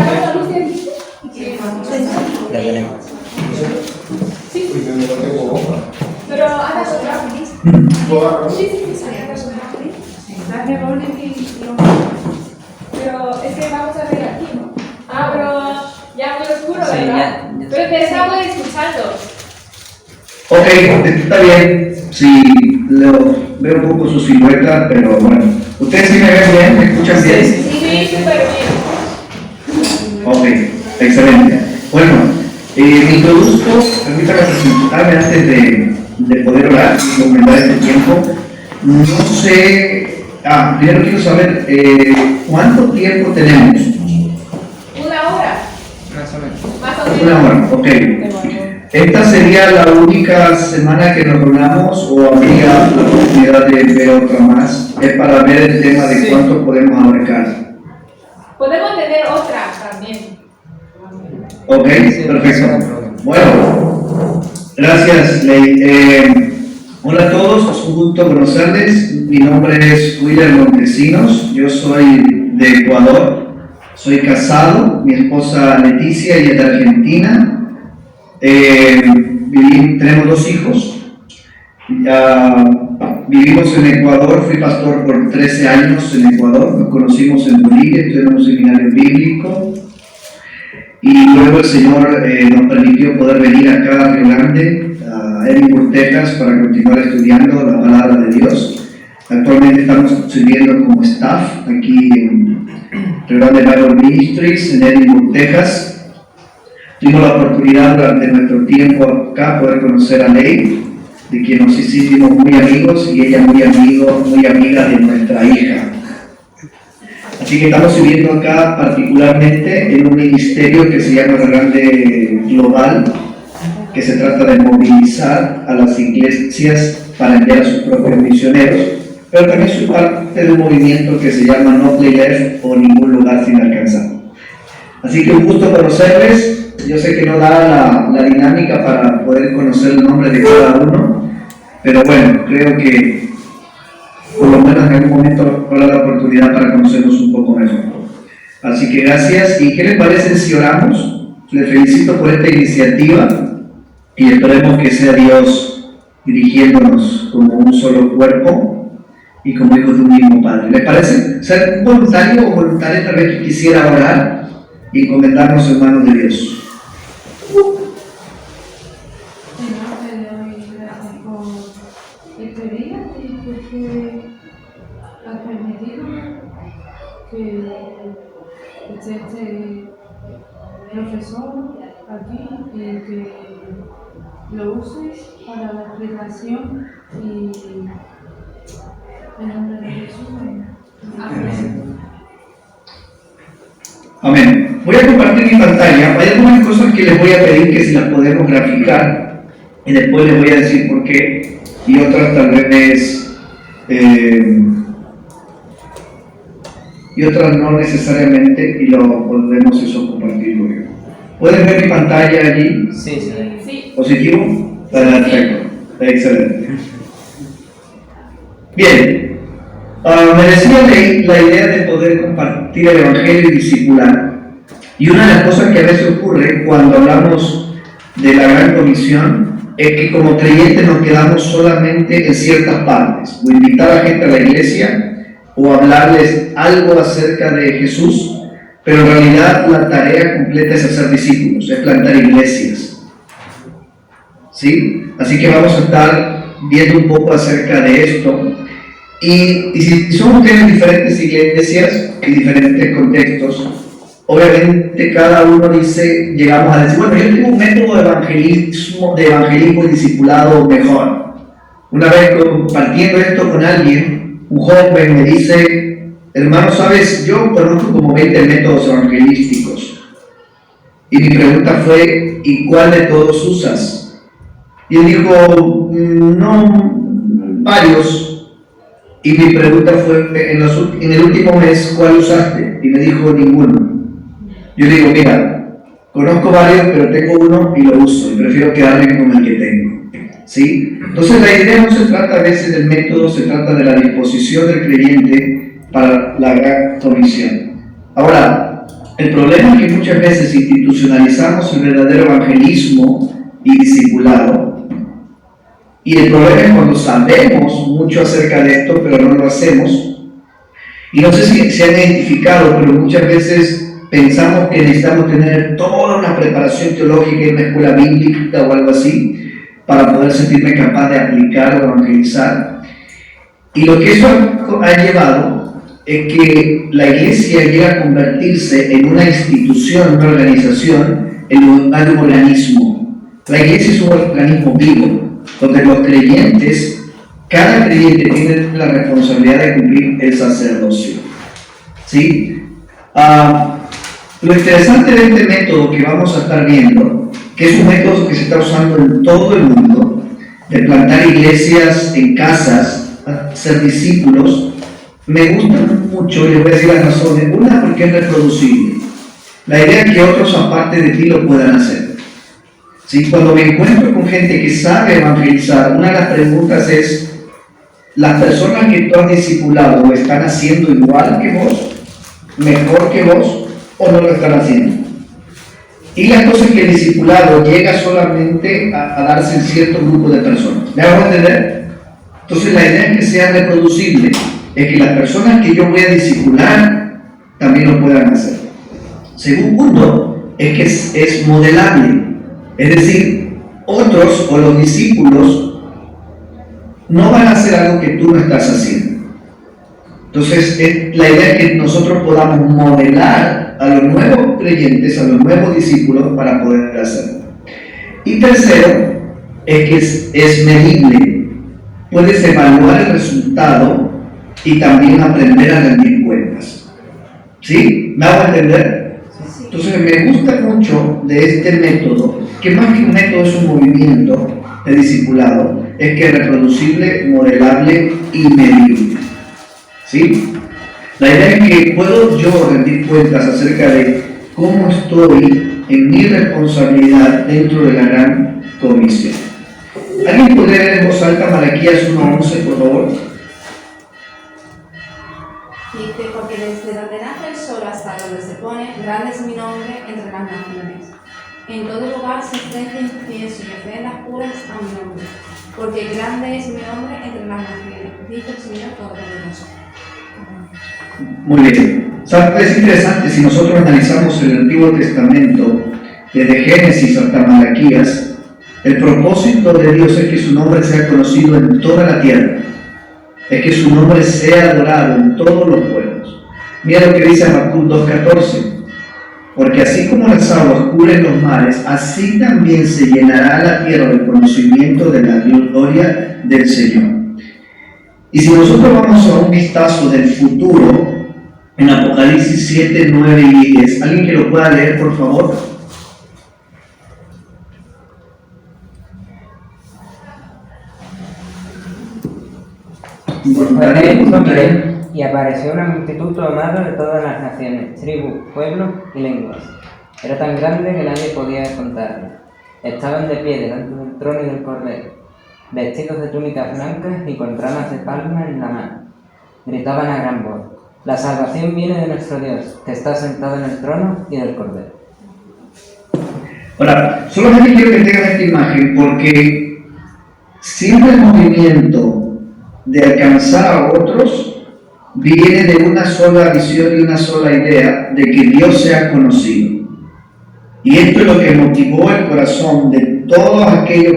apagamos la luz de aquí? La tenemos. Sí. Pero haga su trabajo. Sí, haga su trabajo. Pero es que vamos a ver aquí, ¿no? Ah, pero ya muy oscuro, ¿verdad? Pero te estamos escuchando. Ok, está bien. Sí, veo un poco su silueta, pero bueno. ¿Ustedes sí me ven bien? ¿Me escuchan bien? Sí, súper bien. Ok, excelente. Bueno, me introduzco, permítame presentarme antes de poder orar y documentar este tiempo. No sé, primero quiero saber cuánto tiempo tenemos. 1 hora. Más o menos. 1 hora, ok. ¿Esta sería la única semana que nos reunamos o habría la oportunidad de ver otra más? Es para ver el tema de cuánto podemos abarcar. Podemos tener otra también. Ok, perfecto. Bueno, gracias, Ley. Hola a todos, es un gusto conocerles. Mi nombre es William Montesinos, yo soy de Ecuador, soy casado, mi esposa Leticia y es de Argentina. Tenemos 2 hijos. Vivimos en Ecuador, fui pastor por 13 años en Ecuador, nos conocimos en Bolivia, estudiamos un seminario bíblico y luego el Señor nos permitió poder venir acá a Río Grande, a Edinburgh, Texas, para continuar estudiando la palabra de Dios. Actualmente estamos sirviendo como staff aquí en Río Grande Bible Ministries en Edinburgh, Texas. Tuvimos la oportunidad durante nuestro tiempo acá poder conocer a Ley, de quien nos hicimos muy amigos y ella muy amiga de nuestra hija. Así que estamos sirviendo acá particularmente en un ministerio que se llama Grande Global, que se trata de movilizar a las iglesias para enviar a sus propios misioneros, pero también soy parte de un movimiento que se llama No Play Left o Ningún Lugar Sin Alcanzar. Así que un gusto conocerles. Yo sé que no da la dinámica para poder conocer el nombre de cada uno, pero bueno, creo que por lo menos en algún momento habrá la oportunidad para conocernos un poco mejor. Así que gracias. ¿Y qué les parece si oramos? Les felicito por esta iniciativa y esperemos que sea Dios dirigiéndonos como un solo cuerpo y como hijos de un mismo Padre. ¿Les parece? Ser voluntario o voluntaria tal vez que quisiera orar y encomendarnos en manos de Dios. Señor, te doy gracias por este día y porque has permitido que esté este profesor aquí y que lo uses para la explicación y en nombre de Jesús. Amén. Amén. Voy a compartir mi pantalla. Hay algunas cosas que les voy a pedir que si las podemos graficar y después les voy a decir por qué, y otras tal vez y otras no necesariamente, y lo podemos eso compartir luego. ¿Pueden ver mi pantalla allí? Sí. Sí. ¿Positivo? Perfecto. Excelente. Bien. Me decía la idea de poder compartir el Evangelio y discipular. Y una de las cosas que a veces ocurre cuando hablamos de la Gran Comisión es que como creyentes nos quedamos solamente en ciertas partes, o invitar a la gente a la iglesia, o hablarles algo acerca de Jesús, pero en realidad la tarea completa es hacer discípulos, es plantar iglesias. ¿Sí? Así que vamos a estar viendo un poco acerca de esto. Y si somos diferentes iglesias y diferentes contextos, obviamente cada uno llegamos a decir, bueno, yo tengo un método de evangelismo y discipulado mejor. Una vez compartiendo esto con alguien, un joven me dice, hermano, sabes, yo conozco como 20 métodos evangelísticos. Y mi pregunta fue, ¿y cuál de todos usas? Y él dijo, no, varios. Y mi pregunta fue, en el último mes, ¿cuál usaste? Y me dijo, ninguno. Yo le digo, mira, conozco varios, pero tengo uno y lo uso, y prefiero quedarme con el que tengo. ¿Sí? Entonces la idea no se trata a veces del método, se trata de la disposición del creyente para la Gran Comisión. Ahora, el problema que muchas veces institucionalizamos el verdadero evangelismo y discipulado. Y el problema es cuando sabemos mucho acerca de esto, pero no lo hacemos. Y no sé si se han identificado, pero muchas veces pensamos que necesitamos tener toda una preparación teológica en una escuela bíblica o algo así para poder sentirme capaz de aplicar o evangelizar. Y lo que eso ha llevado es que la iglesia llega a convertirse en una institución, una organización, en lugar de un organismo. La iglesia es un organismo vivo, donde los creyentes, cada creyente tiene la responsabilidad de cumplir el sacerdocio. ¿Sí? Lo interesante de este método que vamos a estar viendo, que es un método que se está usando en todo el mundo, de plantar iglesias en casas, ser discípulos, me gusta mucho y les voy a decir las razones. Una, porque es reproducible. La idea es que otros aparte de ti lo puedan hacer. ¿Sí? Cuando me encuentro con gente que sabe evangelizar, una de las preguntas es: ¿las personas que tú has discipulado están haciendo igual que vos, mejor que vos, o no lo están haciendo? Y la cosa es que el discipulado llega solamente a darse en cierto grupo de personas. ¿Me hago entender? Entonces la idea es que sea reproducible, es que las personas que yo voy a discipular también lo puedan hacer. Segundo punto es que es modelable, es decir, otros o los discípulos no van a hacer algo que tú no estás haciendo. Entonces la idea es que nosotros podamos modelar a los nuevos creyentes, a los nuevos discípulos para poder hacerlo. Y tercero, es que es medible. Puedes evaluar el resultado y también aprender a rendir cuentas. ¿Sí? ¿Me hago entender? Entonces me gusta mucho de este método, que más que un método es un movimiento de discipulado, es que es reproducible, modelable y medible. ¿Sí? La idea es que puedo yo rendir cuentas acerca de cómo estoy en mi responsabilidad dentro de la gran comisión. ¿Alguien podría leer en voz alta Malaquías 1:11, por favor? Dice: porque desde donde nace el sol hasta donde se pone, grande es mi nombre entre las naciones. En todo lugar se ofrece incienso y ofrendas puras a mi nombre, porque grande es mi nombre entre las naciones, dice el Señor Todopoderoso. Muy bien. Es interesante, si nosotros analizamos el Antiguo Testamento, desde Génesis hasta Malaquías, el propósito de Dios es que su nombre sea conocido en toda la tierra, es que su nombre sea adorado en todos los pueblos. Mira lo que dice Habacuc 2:14: porque así como las aguas cubren los mares, así también se llenará la tierra del conocimiento de la gloria del Señor. Y si nosotros vamos a un vistazo del futuro, en Apocalipsis 7, 9 y 10, ¿alguien que lo pueda leer, por favor? Y apareció una multitud tomada de todas las naciones, tribus, pueblos y lenguas. Era tan grande que nadie podía contarla. Estaban de pie delante del trono y del Cordero, vestidos de túnicas blancas y con ramas de palma en la mano. Gritaban a gran voz: la salvación viene de nuestro Dios, que está sentado en el trono y del Cordero. Ahora, solamente quiero que tengan esta imagen, porque siempre el movimiento de alcanzar a otros viene de una sola visión y una sola idea de que Dios sea conocido. Y esto es lo que motivó el corazón de todos aquellos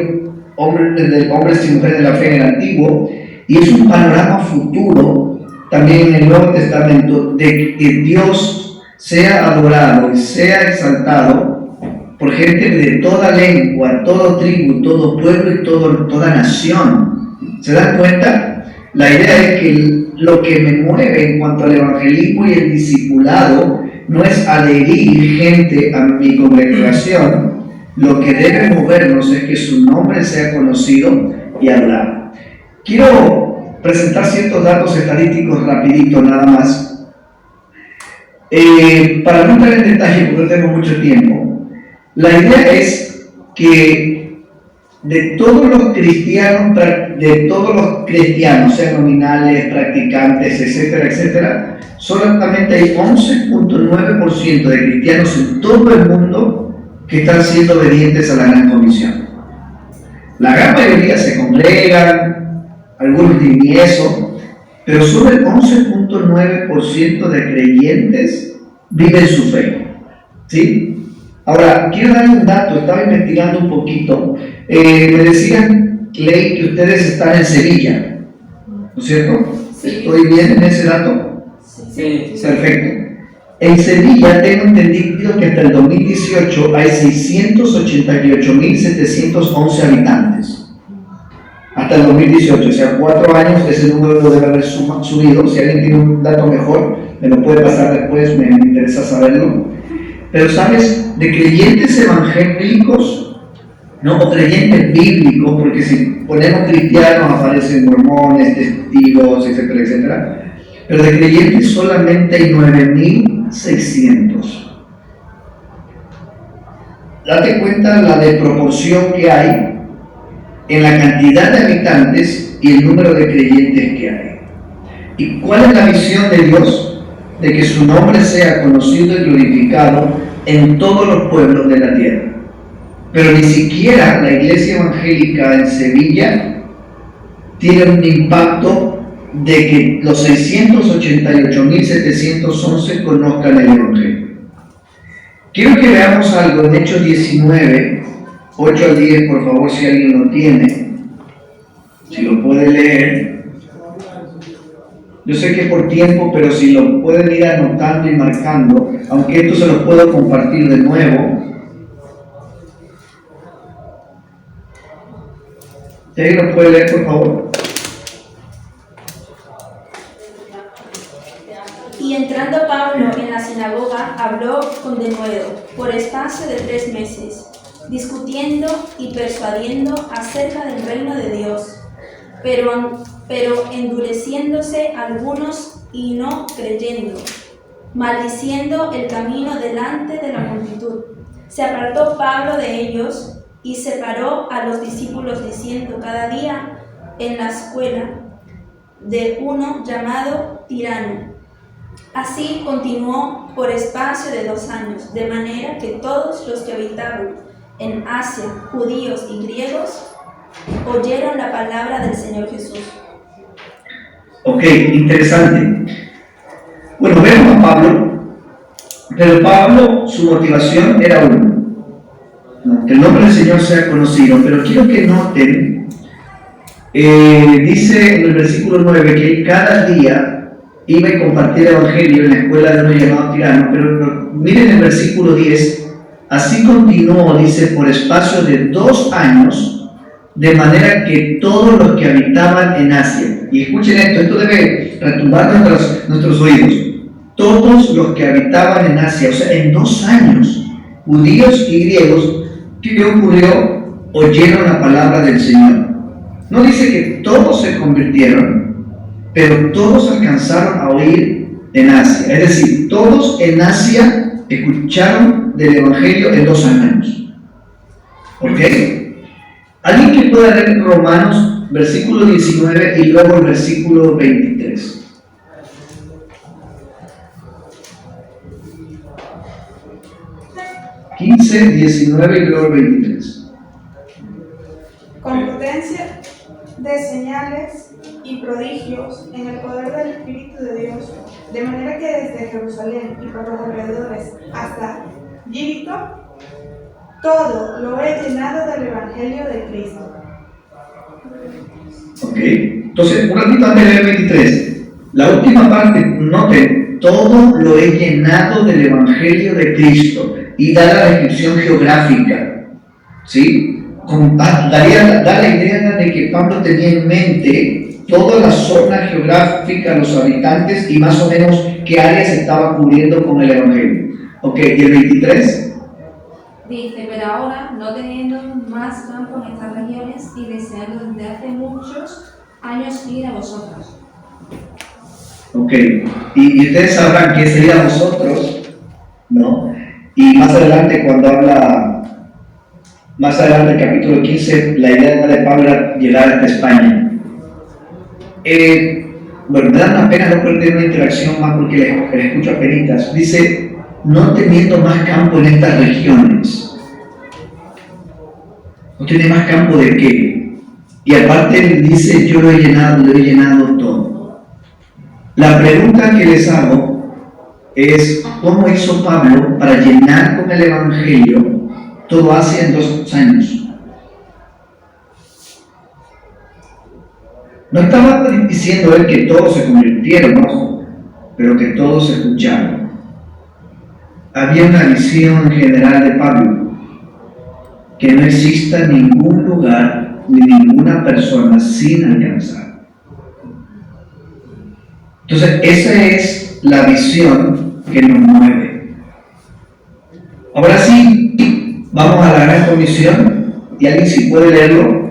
hombres y mujeres de la fe en el Antiguo, y es un panorama futuro también en el Nuevo Testamento de que Dios sea adorado y sea exaltado por gente de toda lengua, todo tribu, todo pueblo y toda nación. ¿Se dan cuenta? La idea es que lo que me mueve en cuanto al evangelismo y el discipulado no es adherir gente a mi congregación. Lo que debe movernos es que su nombre sea conocido y adorado. Quiero presentar ciertos datos estadísticos rapidito nada más. Para no entrar en detalle porque no tengo mucho tiempo, la idea es que de todos los cristianos, sean nominales, practicantes, etcétera, etcétera, solamente hay 11.9% de cristianos en todo el mundo que están siendo obedientes a la Gran Comisión. La gran mayoría se congregan, algunos ni eso, pero solo el 11.9% de creyentes viven su fe. ¿Sí? Ahora, quiero darle un dato, estaba investigando un poquito. Me decían, Ley, que ustedes están en Sevilla, ¿no es cierto? Sí. ¿Estoy bien en ese dato? Sí. Perfecto. En Sevilla tengo entendido que hasta el 2018 hay 688.711 habitantes. Hasta el 2018, o sea, 4 años, ese número debe haber subido. Si alguien tiene un dato mejor, me lo puede pasar después, me interesa saberlo. Pero sabes, de creyentes evangélicos, ¿no? O creyentes bíblicos, porque si ponemos cristianos aparecen mormones, testigos, etcétera, etcétera. Pero de creyentes solamente hay 9.600. Date cuenta la desproporción que hay en la cantidad de habitantes y el número de creyentes que hay. ¿Y cuál es la visión de Dios? De que su nombre sea conocido y glorificado en todos los pueblos de la tierra. Pero ni siquiera la iglesia evangélica en Sevilla tiene un impacto de que los 688.711 conozcan el Evangelio. Quiero que veamos algo en Hechos 19, 8 al 10, por favor, si alguien lo tiene, si lo puede leer. Yo sé que por tiempo, pero si lo pueden ir anotando y marcando, aunque esto se lo puedo compartir de nuevo. ¿Alguien lo puede leer, por favor? Y entrando Pablo en la sinagoga, habló con denuedo, por espacio de 3 meses, discutiendo y persuadiendo acerca del reino de Dios, pero endureciéndose algunos y no creyendo, maldiciendo el camino delante de la multitud. Se apartó Pablo de ellos y separó a los discípulos, diciendo cada día en la escuela de uno llamado Tirano. Así continuó por espacio de 2 años, de manera que todos los que habitaban en Asia, judíos y griegos, oyeron la palabra del Señor Jesús. Ok, interesante. Bueno, vemos a Pablo, pero Pablo, su motivación era una, ¿no? Que el nombre del Señor sea conocido, pero quiero que noten, dice en el versículo 9 que él cada día iba a compartir el Evangelio en la escuela de uno llamado Tirano, pero miren el versículo 10, así continuó, dice, por espacio de 2 años, de manera que todos los que habitaban en Asia, y escuchen esto debe retumbar nuestros oídos, todos los que habitaban en Asia, o sea, en 2 años, judíos y griegos, ¿qué ocurrió? Oyeron la palabra del Señor. No dice que todos se convirtieron, pero todos alcanzaron a oír en Asia, es decir, todos en Asia escucharon del Evangelio en 2 años. ¿Ok? ¿Alguien que pueda leer Romanos, versículo 19 y luego el versículo 23? (15, 19 y luego el 23). Con potencia de señales y prodigios en el poder del Espíritu de Dios, de manera que desde Jerusalén y por los alrededores hasta Ilírico, todo lo he llenado del Evangelio de Cristo. Ok, entonces un ratito antes de leer 23, la última parte, noten, todo lo he llenado del Evangelio de Cristo, y da la descripción geográfica, ¿sí? Da la idea de que Pablo tenía en mente toda la zona geográfica, los habitantes y más o menos qué áreas estaba cubriendo con el Evangelio. Ok, ¿y el 23? Dice, pero ahora, no teniendo más campo en estas regiones y deseando desde hace muchos años ir a vosotros. Ok, y ustedes sabrán qué sería vosotros, ¿no? Y más adelante cuando habla más adelante, el capítulo 15, la idea de Pablo era llegar hasta España. Bueno, me da una pena no poder tener una interacción más porque les escucho a penitas. Dice, no teniendo más campo en estas regiones. ¿No tiene más campo de qué? Y aparte él dice, yo lo he llenado todo. La pregunta que les hago es, ¿cómo hizo Pablo para llenar con el Evangelio todo Asia en 2 años? No estaba diciendo él que todos se convirtieron, ojo, pero que todos escucharon. Había una visión general de Pablo, que no exista ningún lugar ni ninguna persona sin alcanzar. Entonces, esa es la visión que nos mueve. Ahora sí, vamos a la Gran Comisión, y alguien si puede leerlo,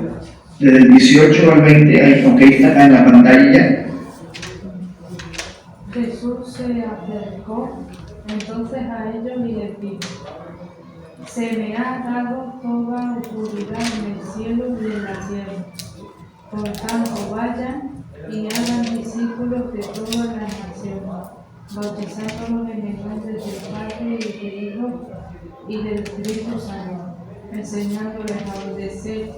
desde el 18 al 20, aunque está acá en la pantalla ya. Jesús se acercó entonces a ellos y les dijo: se me ha dado toda autoridad en el cielo y en la tierra. Por tanto, vayan y hagan discípulos de todas las naciones, bautizándolos en el nombre del Padre y del Hijo y del Espíritu Santo, enseñándoles a obedecer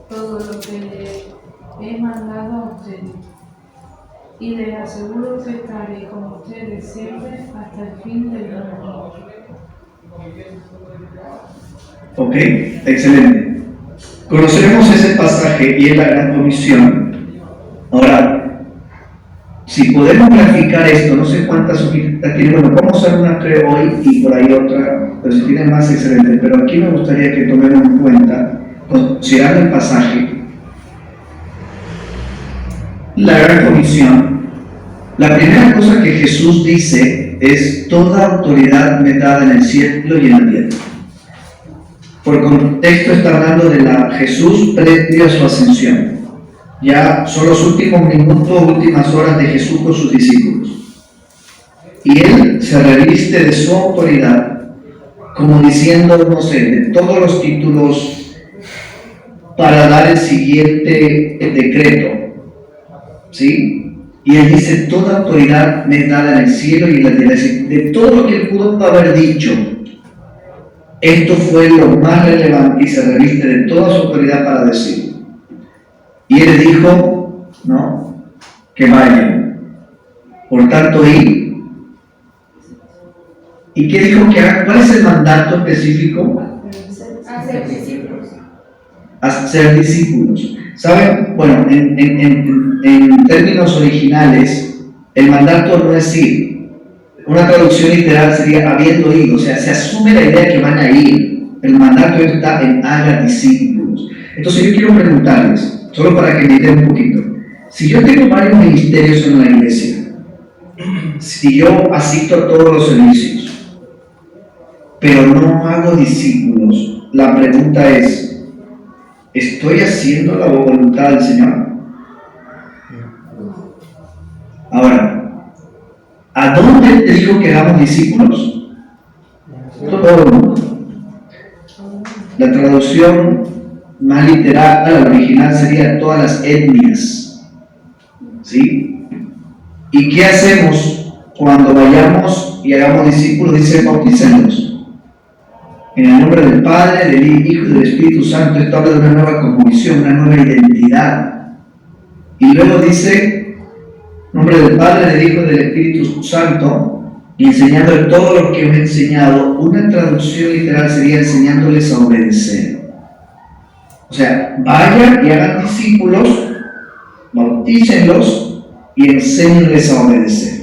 todo lo que les he mandado a ustedes. Y les aseguro que estaré con ustedes siempre hasta el fin del mundo. Ok, excelente. Conoceremos ese pasaje y es la Gran Comisión. Ahora, si podemos graficar esto, no sé cuántas hojitas tiene, bueno, vamos a hacer una creo hoy y por ahí otra, pero si tienen más, excelente. Pero aquí me gustaría que tomemos en cuenta, considerando el pasaje, la Gran Comisión. La primera cosa que Jesús dice es: toda autoridad me dada en el cielo y en la tierra. Por contexto está hablando de Jesús previo a su ascensión. Ya son los últimos minutos, últimas horas de Jesús con sus discípulos. Y Él se reviste de su autoridad, como diciendo, no sé, de todos los títulos para dar el siguiente decreto. ¿Sí? Y Él dice: toda autoridad me es dada en el cielo y en la tierra. Es decir, de todo lo que Él pudo haber dicho, esto fue lo más relevante y se reviste de toda su autoridad para decirlo. Y Él dijo, ¿no?, que vayan. Por tanto, ir. ¿Y qué dijo que hagan? ¿Cuál es el mandato específico? Hacer discípulos. Hacer discípulos. ¿Saben? Bueno, en términos originales, el mandato no es ir. Una traducción literal sería habiendo ido, o sea, se asume la idea que van a ir. El mandato está en haga discípulos. Entonces yo quiero preguntarles, solo para que me entiendan un poquito, si yo tengo varios ministerios en la iglesia, si yo asisto a todos los servicios, pero no hago discípulos, la pregunta es: ¿estoy haciendo la voluntad del Señor? Ahora, ¿a dónde te dijo que hagamos discípulos? Todo el mundo. La traducción más literal, la original, sería todas las etnias. ¿Sí? ¿Y qué hacemos cuando vayamos y hagamos discípulos? Dice: bautícenlos en el nombre del Padre, del Hijo y del Espíritu Santo. Esto habla de una nueva cosmovisión, una nueva identidad. Y luego dice: en nombre del Padre, del Hijo y del Espíritu Santo, y enseñándoles todo lo que os he enseñado. Una traducción literal sería enseñándoles a obedecer. O sea, vayan y hagan discípulos, bautícenlos y enséñenles a obedecer.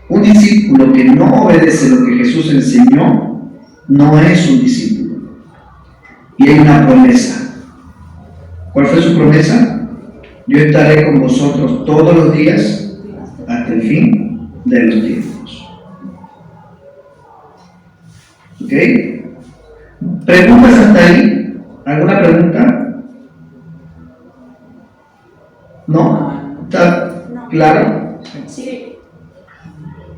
Un discípulo que no obedece lo que Jesús enseñó no es un discípulo. Y hay una promesa. ¿Cuál fue su promesa? Yo estaré con vosotros todos los días hasta el fin de los tiempos. ¿Ok? ¿Preguntas hasta ahí? ¿Alguna pregunta? ¿No? ¿Está claro? Sí.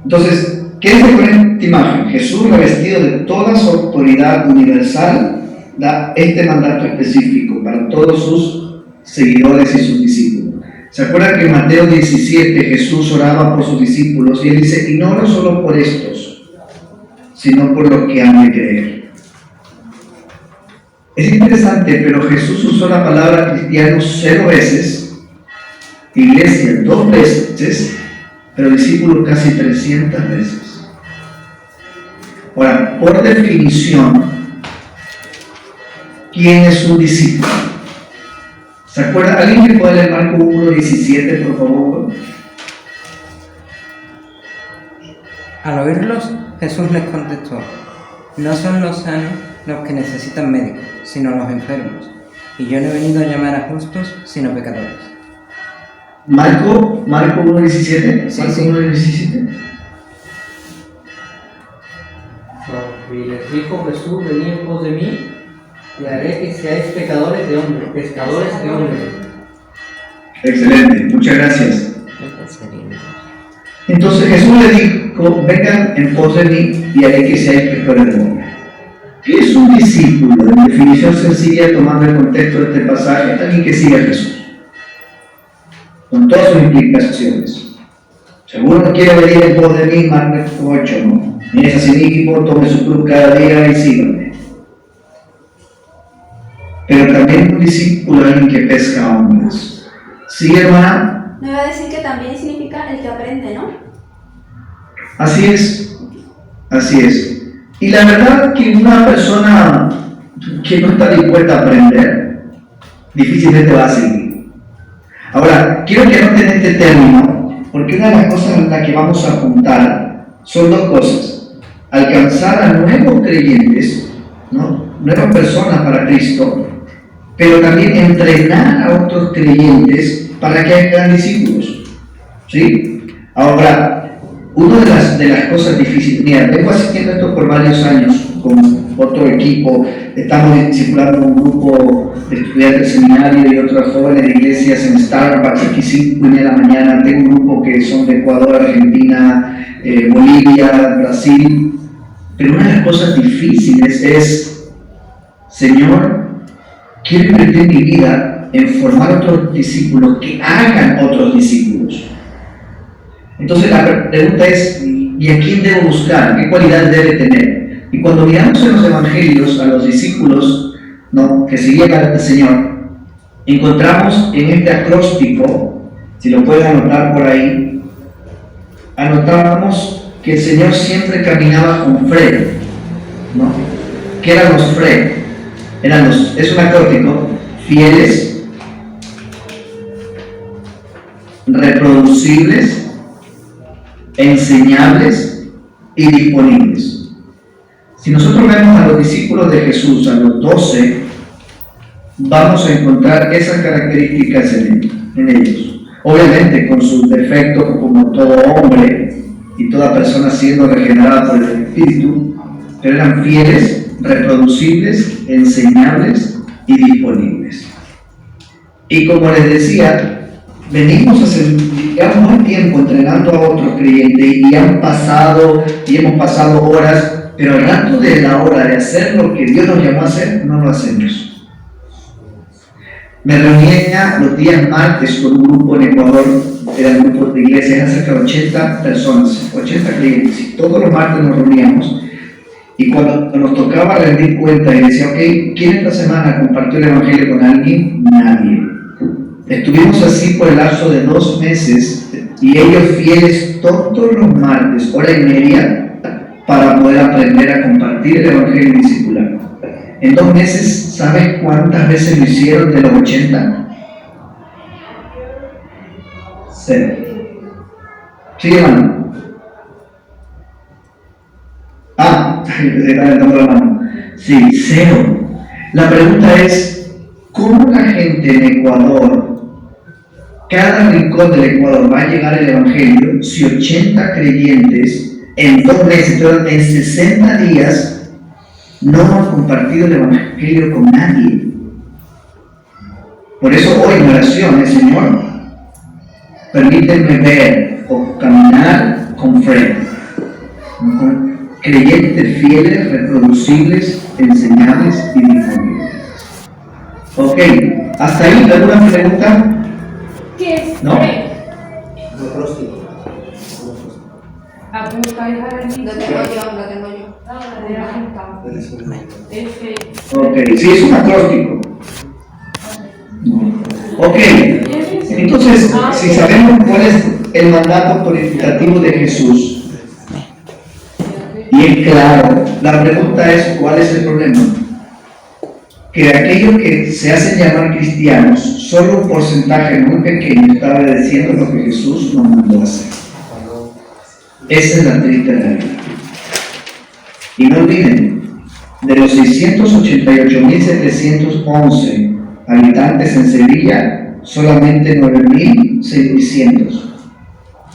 Entonces, ¿qué es con esta imagen? Jesús revestido de toda su autoridad universal da este mandato específico para todos sus seguidores y sus discípulos. ¿Se acuerdan que en Mateo 17 Jesús oraba por sus discípulos y él dice, y no oro solo por estos, sino por los que han de creer? Es interesante, pero Jesús usó la palabra cristianos 0 veces, iglesia 2 veces, pero discípulos casi 300 veces. Ahora, por definición, ¿quién es un discípulo? ¿Se acuerda? ¿Alguien que puede leer Marcos 1:17, por favor? Al oírlos, Jesús les contestó, no son los sanos los que necesitan médicos, sino los enfermos, y yo no he venido a llamar a justos, sino pecadores. Marco 1:17. Sí, Marco sí. 1:17. Y les dijo Jesús, venid en pos de mí, y haré que seáis pescadores de hombres. Excelente, muchas gracias. Entonces Jesús le dijo, vengan en pos de mí y haré que seáis pescadores de hombres. ¿Qué es un discípulo? En definición sencilla, tomando el contexto de este pasaje, es alguien que sigue a Jesús, con todas sus implicaciones. Seguro no quiere venir en pos de mí, Marcos 8, ¿no? Ni es así mismo, tome su cruz cada día y síganme. Pero también un discípulo es alguien que pesca hombres. ¿Sí, hermana? Me va a decir que también significa el que aprende, ¿no? Así es, así es. Y la verdad que una persona que no está dispuesta a aprender, difícilmente va a seguir. Ahora, quiero que noten este término, porque una de las cosas en las que vamos a apuntar son 2 cosas. Alcanzar a nuevos creyentes, ¿no? Nuevas personas para Cristo, pero también entrenar a otros creyentes para que hagan discípulos. ¿Sí? Ahora, una de las cosas difíciles, mira, vengo asistiendo esto por varios años con otro equipo, estamos discipulando un grupo de estudiantes del seminario y otros jóvenes de iglesias en Starbucks, aquí 5:30 de la mañana, tengo un grupo que son de Ecuador, Argentina, Bolivia, Brasil, pero una de las cosas difíciles es, Señor, quiero invertir mi vida en formar otros discípulos que hagan otros discípulos. Entonces la pregunta es, ¿y a quién debo buscar? ¿Qué cualidades debe tener? Y cuando miramos en los evangelios a los discípulos, ¿no?, que seguían al Señor, encontramos en este acróstico, si lo pueden anotar por ahí, anotamos que el Señor siempre caminaba con Fred, ¿no? ¿Qué eran los Fred? Es un acróstico: fieles, reproducibles, enseñables y disponibles. Si nosotros vemos a los discípulos de Jesús, a los 12, vamos a encontrar esas características en ellos. Obviamente con sus defectos, como todo hombre y toda persona siendo regenerada por el Espíritu, pero eran fieles, reproducibles, enseñables y disponibles. Y como les decía, llevamos un tiempo entrenando a otros creyentes y hemos pasado horas, pero al rato de la hora de hacer lo que Dios nos llamó a hacer, no lo hacemos. Me reunía los días martes con un grupo en Ecuador, era un grupo de iglesias, cerca de 80 personas, 80 clientes, y todos los martes nos reuníamos, y cuando nos tocaba rendir cuenta y decía, ok, ¿quién esta semana compartió el evangelio con alguien? Nadie. Estuvimos así por el lapso de 2 meses, y ellos fieles todos los martes, 1:30, para poder aprender a compartir el evangelio y discipular. En 2 meses, ¿sabes cuántas veces lo hicieron de los 80? 0. ¿Sí, hermano? Se está levantando la mano. Sí, 0. La pregunta es, ¿cómo la gente en Ecuador, cada rincón del Ecuador, va a llegar el evangelio si 80 creyentes en 2 meses, en 60 días, no han compartido el evangelio con nadie? Por eso hoy en oración, Señor, permíteme ver o caminar con Fred, creyentes fieles, reproducibles, enseñables y disponibles. Ok, ¿hasta ahí alguna pregunta? ¿Qué es ¿No? pray? Apuntáis ahora mismo. Lo tengo yo. He apuntado. F. Ok, sí, es un acróstico. Ok, entonces, si sabemos cuál es el mandato purificativo de Jesús, y es claro, la pregunta es, ¿cuál es el problema? Que aquellos que se hacen llamar cristianos, solo un porcentaje muy pequeño está obedeciendo lo que Jesús nos mandó hacer. Esa es la triste realidad. Y no olviden, de los 688.711 habitantes en Sevilla, solamente 9.600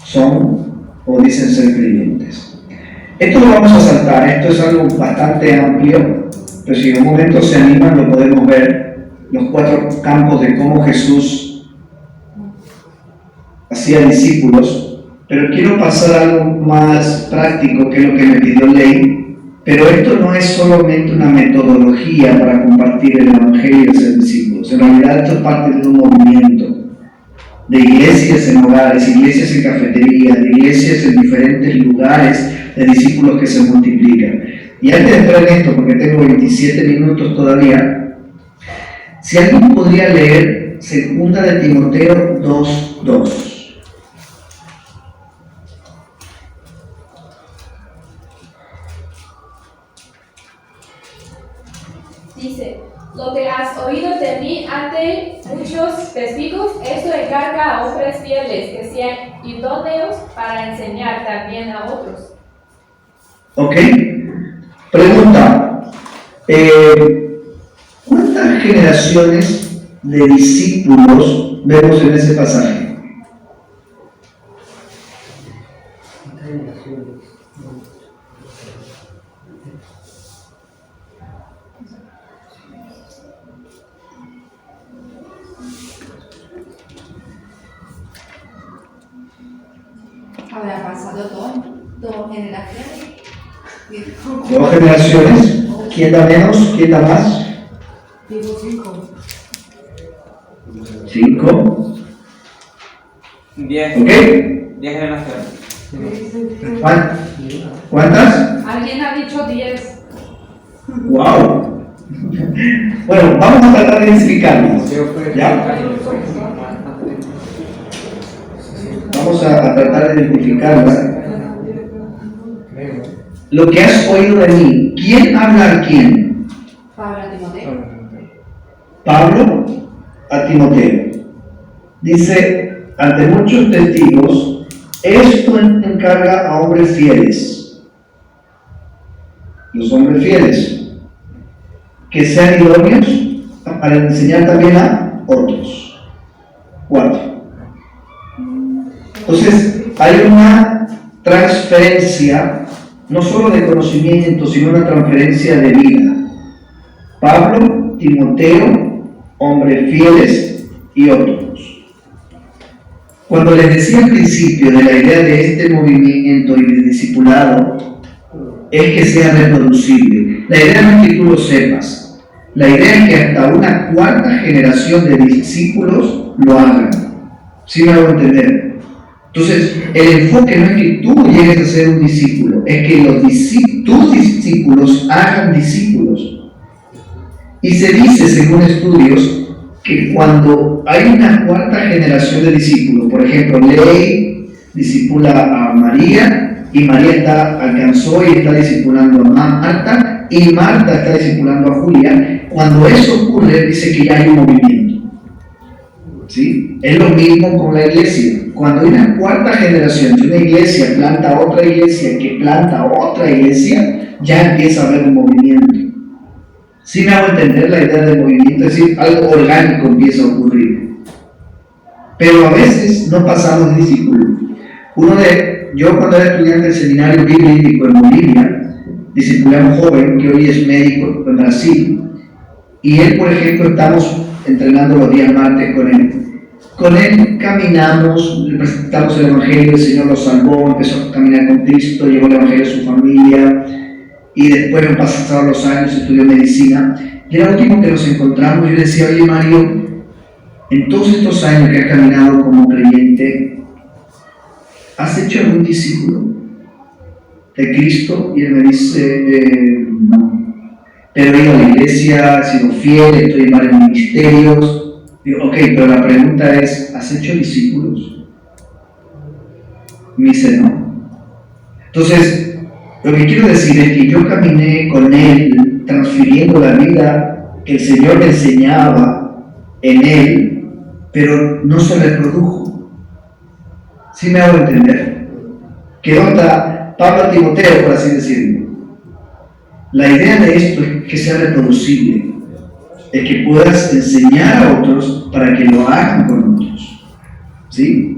son o dicen ser creyentes. Esto lo vamos a saltar, esto es algo bastante amplio, pero si en un momento se animan lo podemos ver, los 4 campos de cómo Jesús hacía discípulos, pero quiero pasar a algo más práctico que es lo que me pidió Ley. Pero esto no es solamente una metodología para compartir el Evangelio y hacer discípulos. En realidad esto es parte de un movimiento de iglesias en hogares, iglesias en cafeterías, de iglesias en diferentes lugares de discípulos que se multiplican. Y antes de entrar en esto, porque tengo 27 minutos todavía, si alguien podría leer 2 de Timoteo 2:2. Dice, lo que has oído de mí ante muchos testigos, esto encarga a hombres fieles que sean idóneos para enseñar también a otros. Ok. Pregunta. ¿Cuántas generaciones de discípulos vemos en ese pasaje? Habrá pasado dos generaciones. 2 generaciones. ¿Quién da menos? ¿Quién da más? Digo 5. 5. 10. ¿Ok? 10 generaciones. ¿Cuántas? Alguien ha dicho 10. ¡Wow! Bueno, vamos a tratar de identificarlos. ¿Ya? Vamos a tratar de identificarlas. Lo que has oído de mí. ¿Quién habla a quién? Pablo Timoteo. Pablo a Timoteo. Dice, ante muchos testigos, esto encarga a hombres fieles. Los hombres fieles, que sean idóneos para enseñar también a otros. 4. Entonces, hay una transferencia, no solo de conocimiento, sino una transferencia de vida. Pablo, Timoteo, hombres fieles y otros. Cuando les decía al principio de la idea de este movimiento y de discipulado, es que sea reproducible. La idea no es que tú lo sepas. La idea es que hasta una 4ª generación de discípulos lo hagan. ¿Sí me hago entender? Entonces, el enfoque no es que tú llegues a ser un discípulo, es que tus discípulos hagan discípulos. Y se dice, según estudios, que cuando hay una 4ª generación de discípulos, por ejemplo, Ley discipula a María, y María alcanzó y está discipulando a Marta, y Marta está discipulando a Julia, cuando eso ocurre, dice que ya hay un movimiento. ¿Sí? Es lo mismo con la iglesia. Cuando hay una 4ª generación de una iglesia planta otra iglesia que planta otra iglesia, ya empieza a haber un movimiento. ¿Sí me hago entender la idea del movimiento? Es decir, algo orgánico empieza a ocurrir. Pero a veces no pasamos discípulos. Yo cuando era estudiante del seminario bíblico en Bolivia, discipulé a un joven que hoy es médico en Brasil, y él, por ejemplo, estamos entrenando los días martes con él. Con él caminamos, le presentamos el Evangelio, el Señor lo salvó, empezó a caminar con Cristo, llevó el Evangelio a su familia, y después han pasado los años, estudió medicina, y era lo último que nos encontramos. Yo le decía, oye Mario, en todos estos años que has caminado como creyente, ¿has hecho algún discípulo de Cristo? Y él me dice, no, pero he ido a la iglesia, he sido fiel, estoy en varios ministerios. Digo, ok, pero la pregunta es, ¿has hecho discípulos? Me dice, no. Entonces, lo que quiero decir es que yo caminé con él, transfiriendo la vida que el Señor me enseñaba en él, pero no se reprodujo. ¿Sí me hago entender? Quedó hasta Pablo a Timoteo, por así decirlo. La idea de esto es que sea reproducible, es que puedas enseñar a otros para que lo hagan con otros. ¿Sí?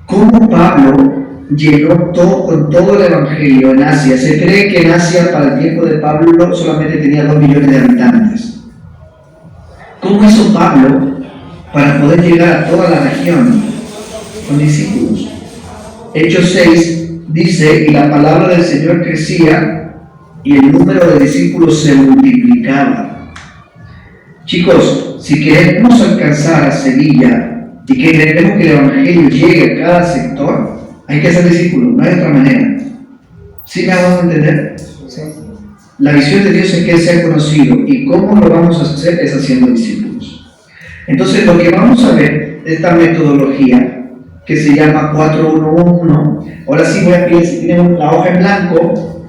¿Cómo Pablo llegó con todo el evangelio en Asia? Se cree que en Asia, para el tiempo de Pablo, solamente tenía 2 millones de habitantes. ¿Cómo hizo Pablo para poder llegar a toda la región con discípulos? Hechos 6 dice, y la palabra del Señor crecía y el número de discípulos se multiplicaba. Chicos, si queremos alcanzar a Sevilla y que queremos que el evangelio llegue a cada sector, hay que ser discípulos, no hay otra manera. ¿Sí me hago entender? Sí. La visión de Dios es que Él sea conocido, y cómo lo vamos a hacer es haciendo discípulos. Entonces, lo que vamos a ver de esta metodología que se llama 4-1-1, ahora sí voy a pedir, si tienen la hoja en blanco,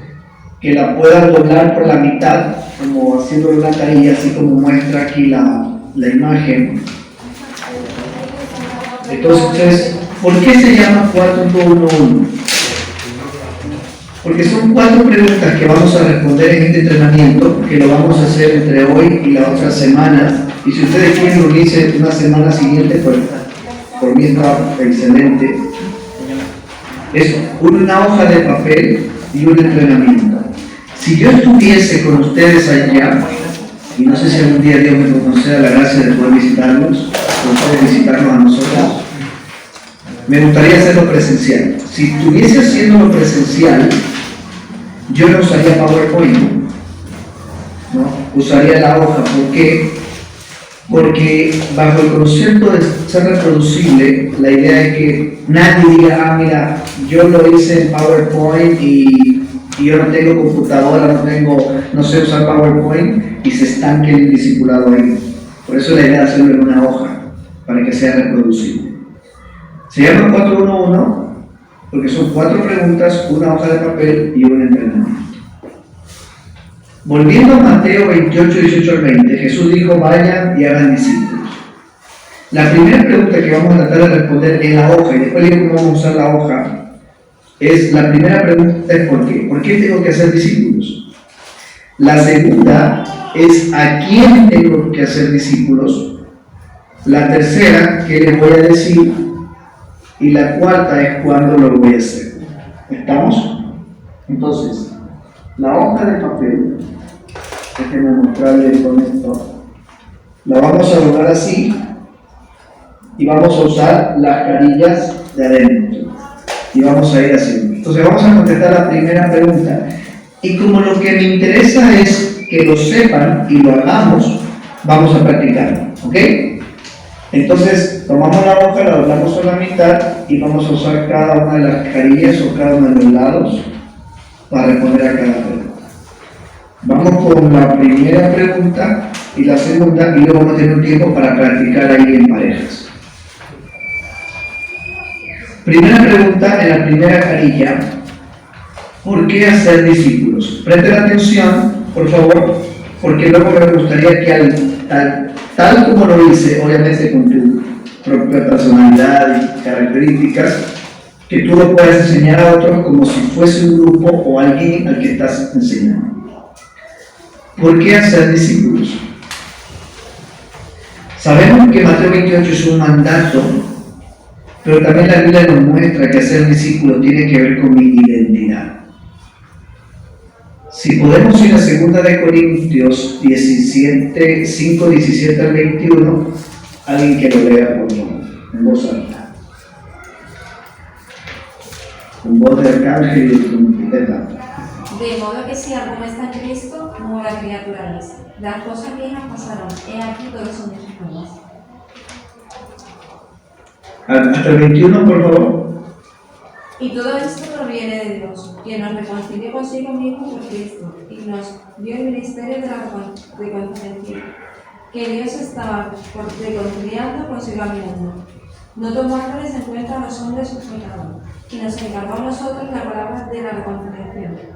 que la puedan doblar por la mitad, como haciéndole una carilla, así como muestra aquí la imagen. Entonces, ¿por qué se llama 4-1-1? Porque son 4 preguntas que vamos a responder en este entrenamiento, que lo vamos a hacer entre hoy y la otra semana. Y si ustedes quieren unirse una semana siguiente, pues por mí está excelente. Es una hoja de papel y un entrenamiento. Si yo estuviese con ustedes allá, y no sé si algún día Dios me conceda la gracia de poder visitarlos, o ustedes visitarnos a nosotros, me gustaría hacerlo presencial. Si estuviese haciéndolo presencial, yo no usaría PowerPoint, ¿no? Usaría la hoja. ¿Por qué? Porque bajo el concepto de ser reproducible, la idea es que nadie diga, mira, yo lo hice en PowerPoint y yo no tengo computadora, no sé usar PowerPoint, y se estanque el discipulado ahí. Por eso la idea de hacerlo en una hoja, para que sea reproducible. Se llama 4-1-1 porque son 4 preguntas, una hoja de papel y un entrenamiento. Volviendo a Mateo 28, 18 al 20, Jesús dijo, vayan y hagan discípulos. La primera pregunta que vamos a tratar de responder en la hoja, y después digo cómo vamos a usar la hoja, la primera pregunta es ¿por qué? ¿Por qué tengo que hacer discípulos? La segunda es ¿a quién tengo que hacer discípulos? La tercera, ¿qué les voy a decir? Y la cuarta es ¿cuándo lo voy a hacer? ¿Estamos? Entonces, la hoja de papel, déjenme mostrarles con esto, la vamos a doblar así y vamos a usar las carillas de adentro y vamos a ir haciendo. Entonces vamos a contestar la primera pregunta, y como lo que me interesa es que lo sepan y lo hagamos, vamos a practicarlo, ¿ok? Entonces tomamos la hoja, la doblamos a la mitad y vamos a usar cada una de las carillas o cada uno de los lados para responder a cada pregunta. Vamos con la primera pregunta y la segunda, y luego vamos a tener un tiempo para practicar ahí en parejas. Primera pregunta en la primera carilla: ¿por qué hacer discípulos? Presten atención, por favor, porque luego me gustaría que tal como lo hice, obviamente con tu propia personalidad y características, que tú lo puedas enseñar a otros como si fuese un grupo o alguien al que estás enseñando. ¿Por qué hacer discípulos? Sabemos que Mateo 28 es un mandato, pero también la Biblia nos muestra que hacer discípulos tiene que ver con mi identidad. Si podemos ir a 2 de Corintios 17, 5, 17 al 21, alguien que lo lea por favor, en voz alta. Con voz de arcángel y de trompeta. De modo que si alguno está en Cristo, nueva criatura es. Las cosas viejas pasaron, he aquí todos son hechos nuevos. Hasta el 21, por favor. Y todo esto proviene de Dios, quien nos reconcilió consigo mismo por Cristo, y nos dio el ministerio de la reconciliación, que Dios estaba reconciliando consigo al mundo, no tomándoles en cuenta a los hombres sus pecados, y nos encargó a nosotros la palabra de la reconciliación.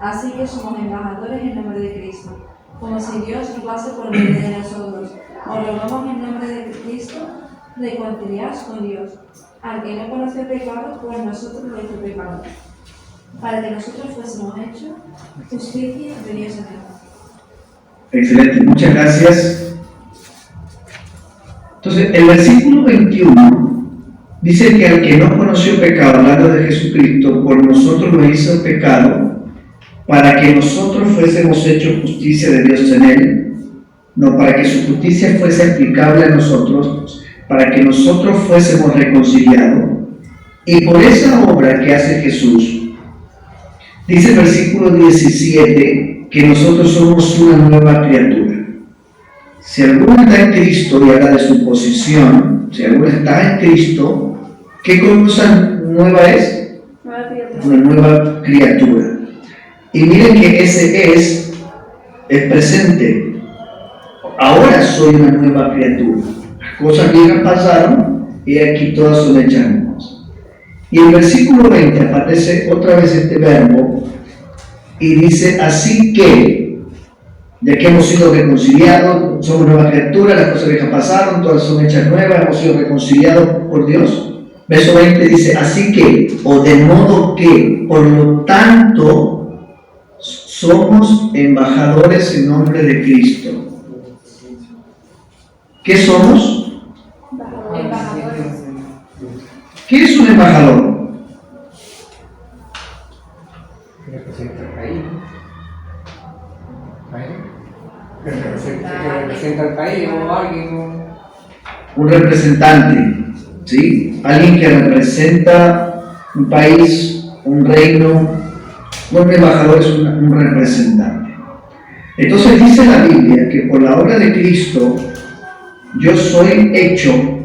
Así que somos embajadores en nombre de Cristo, como si Dios rogase por medio de nosotros. Os rogamos en nombre de Cristo, reconciliaos con Dios. Al que no conoció pecado, pues nosotros lo hizo pecado, para que nosotros fuésemos hechos justicia de Dios en él. Excelente, muchas gracias. Entonces, el versículo 21 dice que al que no conoció pecado, hablando de Jesucristo, por nosotros lo hizo pecado, para que nosotros fuésemos hechos justicia de Dios en él, no para que su justicia fuese aplicable a nosotros, para que nosotros fuésemos reconciliados. Y por esa obra que hace Jesús, dice el versículo 17, que nosotros somos una nueva criatura. Si alguno está en Cristo y habla de su posición, si alguno está en Cristo, ¿qué cosa nueva es? Una nueva criatura. Y miren que ese es el presente. Ahora soy una nueva criatura. Las cosas viejas pasaron y aquí todas son hechas nuevas. Y en el versículo 20 aparece otra vez este verbo y dice: así que, ya que hemos sido reconciliados, somos nueva criatura, las cosas viejas pasaron, todas son hechas nuevas, hemos sido reconciliados por Dios. Verso 20 dice: así que, o de modo que, por lo tanto, somos embajadores en nombre de Cristo. ¿Qué somos? Embajadores. ¿Qué es un embajador? Representa al país. Que representa al país o alguien. Un representante, ¿sí? Alguien que representa un país, un reino. Un embajador es un representante. Entonces dice la Biblia que por la obra de Cristo yo soy hecho,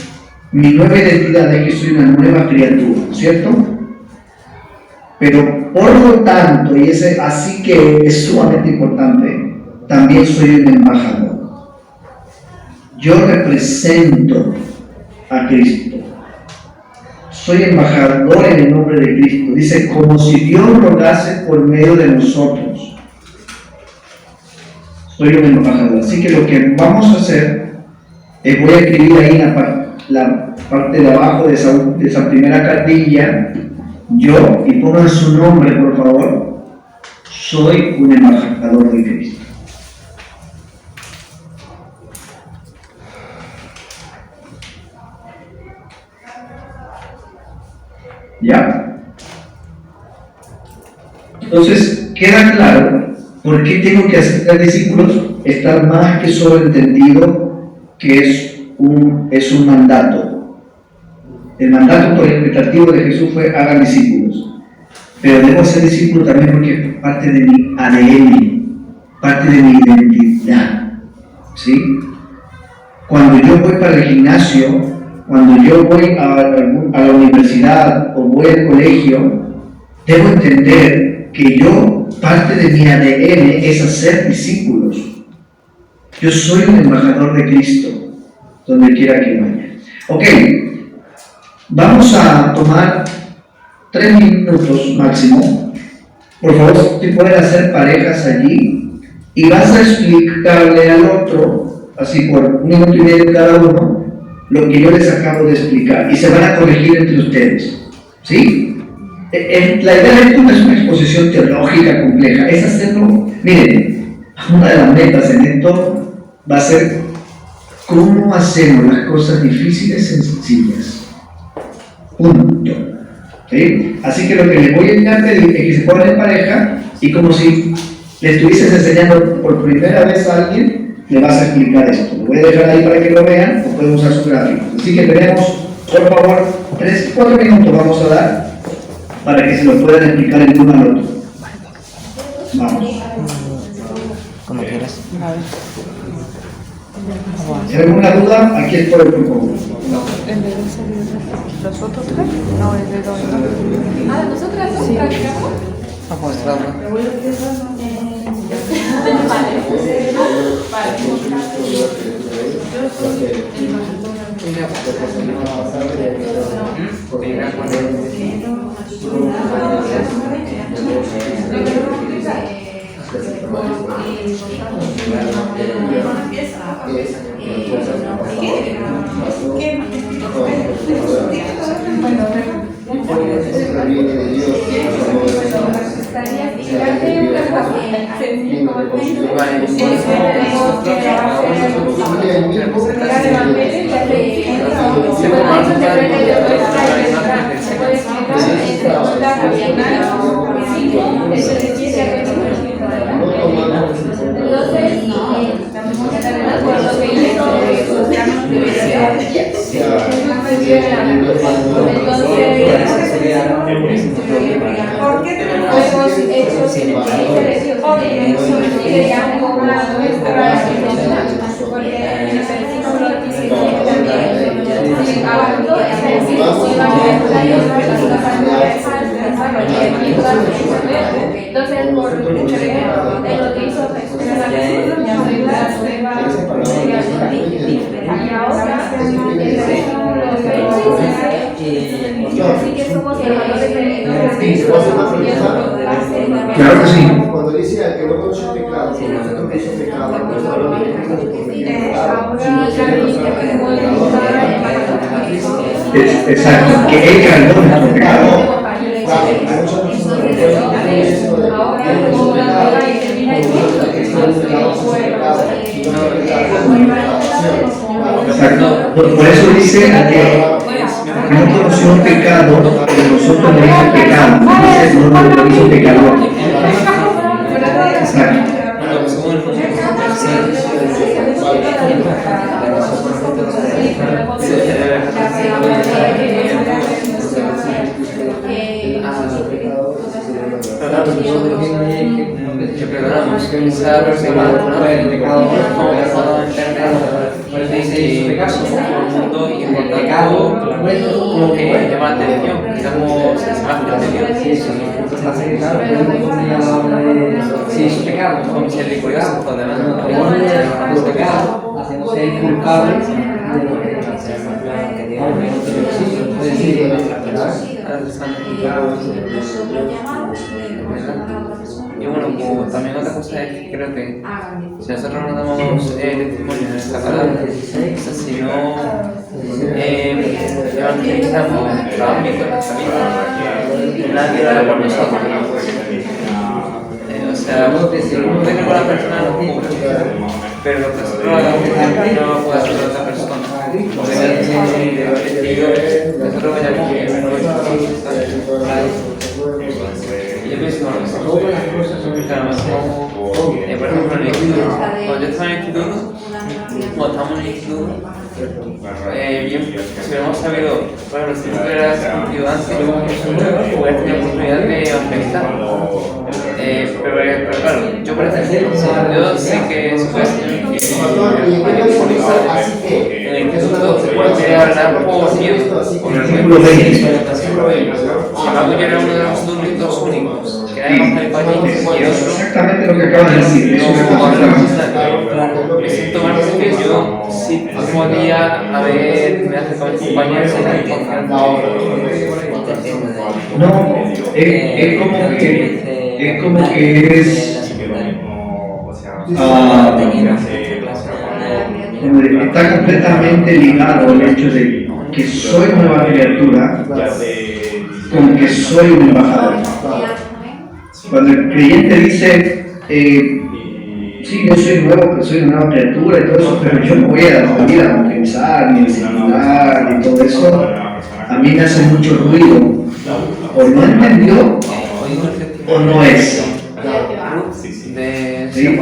mi nueva identidad es que soy una nueva criatura, ¿cierto? Pero por lo tanto, y ese así que es sumamente importante, también soy un embajador. Yo represento a Cristo. Soy embajador en el nombre de Cristo. Dice, como si Dios rogase por medio de nosotros. Soy un embajador. Así que lo que vamos a hacer es, voy a escribir ahí en la parte de abajo de esa primera cartilla, yo, y pongan su nombre, por favor. Soy un embajador de Cristo. ¿Ya? Entonces, queda claro por qué tengo que hacer discípulos, estar más que solo entendido que es un mandato. El mandato interpretativo de Jesús fue: hagan discípulos. Pero debo ser discípulo también porque es parte de mi ADN, parte de mi identidad. ¿Sí? Cuando yo voy para el gimnasio, cuando yo voy a la universidad o voy al colegio, debo entender que parte de mi ADN es hacer discípulos. Yo soy un embajador de Cristo, donde quiera que vaya. Ok, vamos a tomar 3 minutos máximo. Por favor, si pueden hacer parejas allí, y vas a explicarle al otro, así por 1 minuto y medio cada uno, lo que yo les acabo de explicar, y se van a corregir entre ustedes, ¿sí? La idea de esto no es una exposición teológica compleja, es hacerlo. Miren, una de las metas en esto va a ser cómo hacemos las cosas difíciles sencillas. Punto. ¿Sí? Así que lo que les voy a pedir es que se pongan en pareja y, como si le estuvieses enseñando por primera vez a alguien, le vas a explicar esto. Lo voy a dejar ahí para que lo vean, o pueden usar sus gráficos. Así que tenemos, por favor, 3-4 minutos vamos a dar para que se lo puedan explicar el uno al otro. Vamos. Como quieras. ¿Hay alguna duda? Aquí es por el grupo. En vez de salir los otros tres, no, el de dos. Ah, ¿nosotras dos practicamos? Vamos a ¿Por qué tenemos hechos en el entonces, por lo que hizo Jesús en la cruz, las reglas se van y ahora así que somos hermanos de Claro que sí. Cuando dice que no conoce pecado, no conoce pecado, no está hablando de Exacto, que él cargó nuestro pecado. Exacto. Por eso dice que no conoció pecado, pero nosotros no hizo pecado. Dice, no lo hizo pecador. Exacto. Que perdonamos, que se ha perseguido el pecado, somos un mundo y por tanto llama la atención, estamos imágenes de Dios. Sí, es pecado, con misericordioso, por demás. Los pecados, haciéndose culpables de lo que y bueno, pues, también otra cosa es que creo que si nosotros no damos testimonio en esta palabra, o sea, si no evangelizamos nuestro ámbito, nuestra vida, nadie lo hará por nosotros. O sea, puede que con la persona no cumpla, pero lo que nosotros hagamos no lo puede hacer otra persona. Nosotros vayamos que yo pienso que claro, por ejemplo en el instituto, cuando yo estaba en el instituto, cuando estábamos en el instituto, si hubiéramos sabido, por ejemplo, si tú hubieras cumplido antes, hubieras tenido oportunidad de evangelizar. Pero claro, yo por ejemplo, yo sé que si fuese en el instituto puede hablar por miedo, por el Versículo 20. Sin embargo, yo era uno de los dos únicos que era evangélico y otro. Exactamente lo que acabas de decir. Es una cosa me siento mal porque yo sí podía haberme acercado a mis compañeros y confianza. No, es como que es. Está completamente ligado el hecho de que soy nueva criatura con que soy un embajador. Cuando el creyente dice, sí, yo soy nuevo, pero soy una nueva criatura y todo eso, pero yo no voy a salir a evangelizar, ni a disciplinar, y todo eso, a mí me hace mucho ruido. O no entendió, o no es. ¿Sí?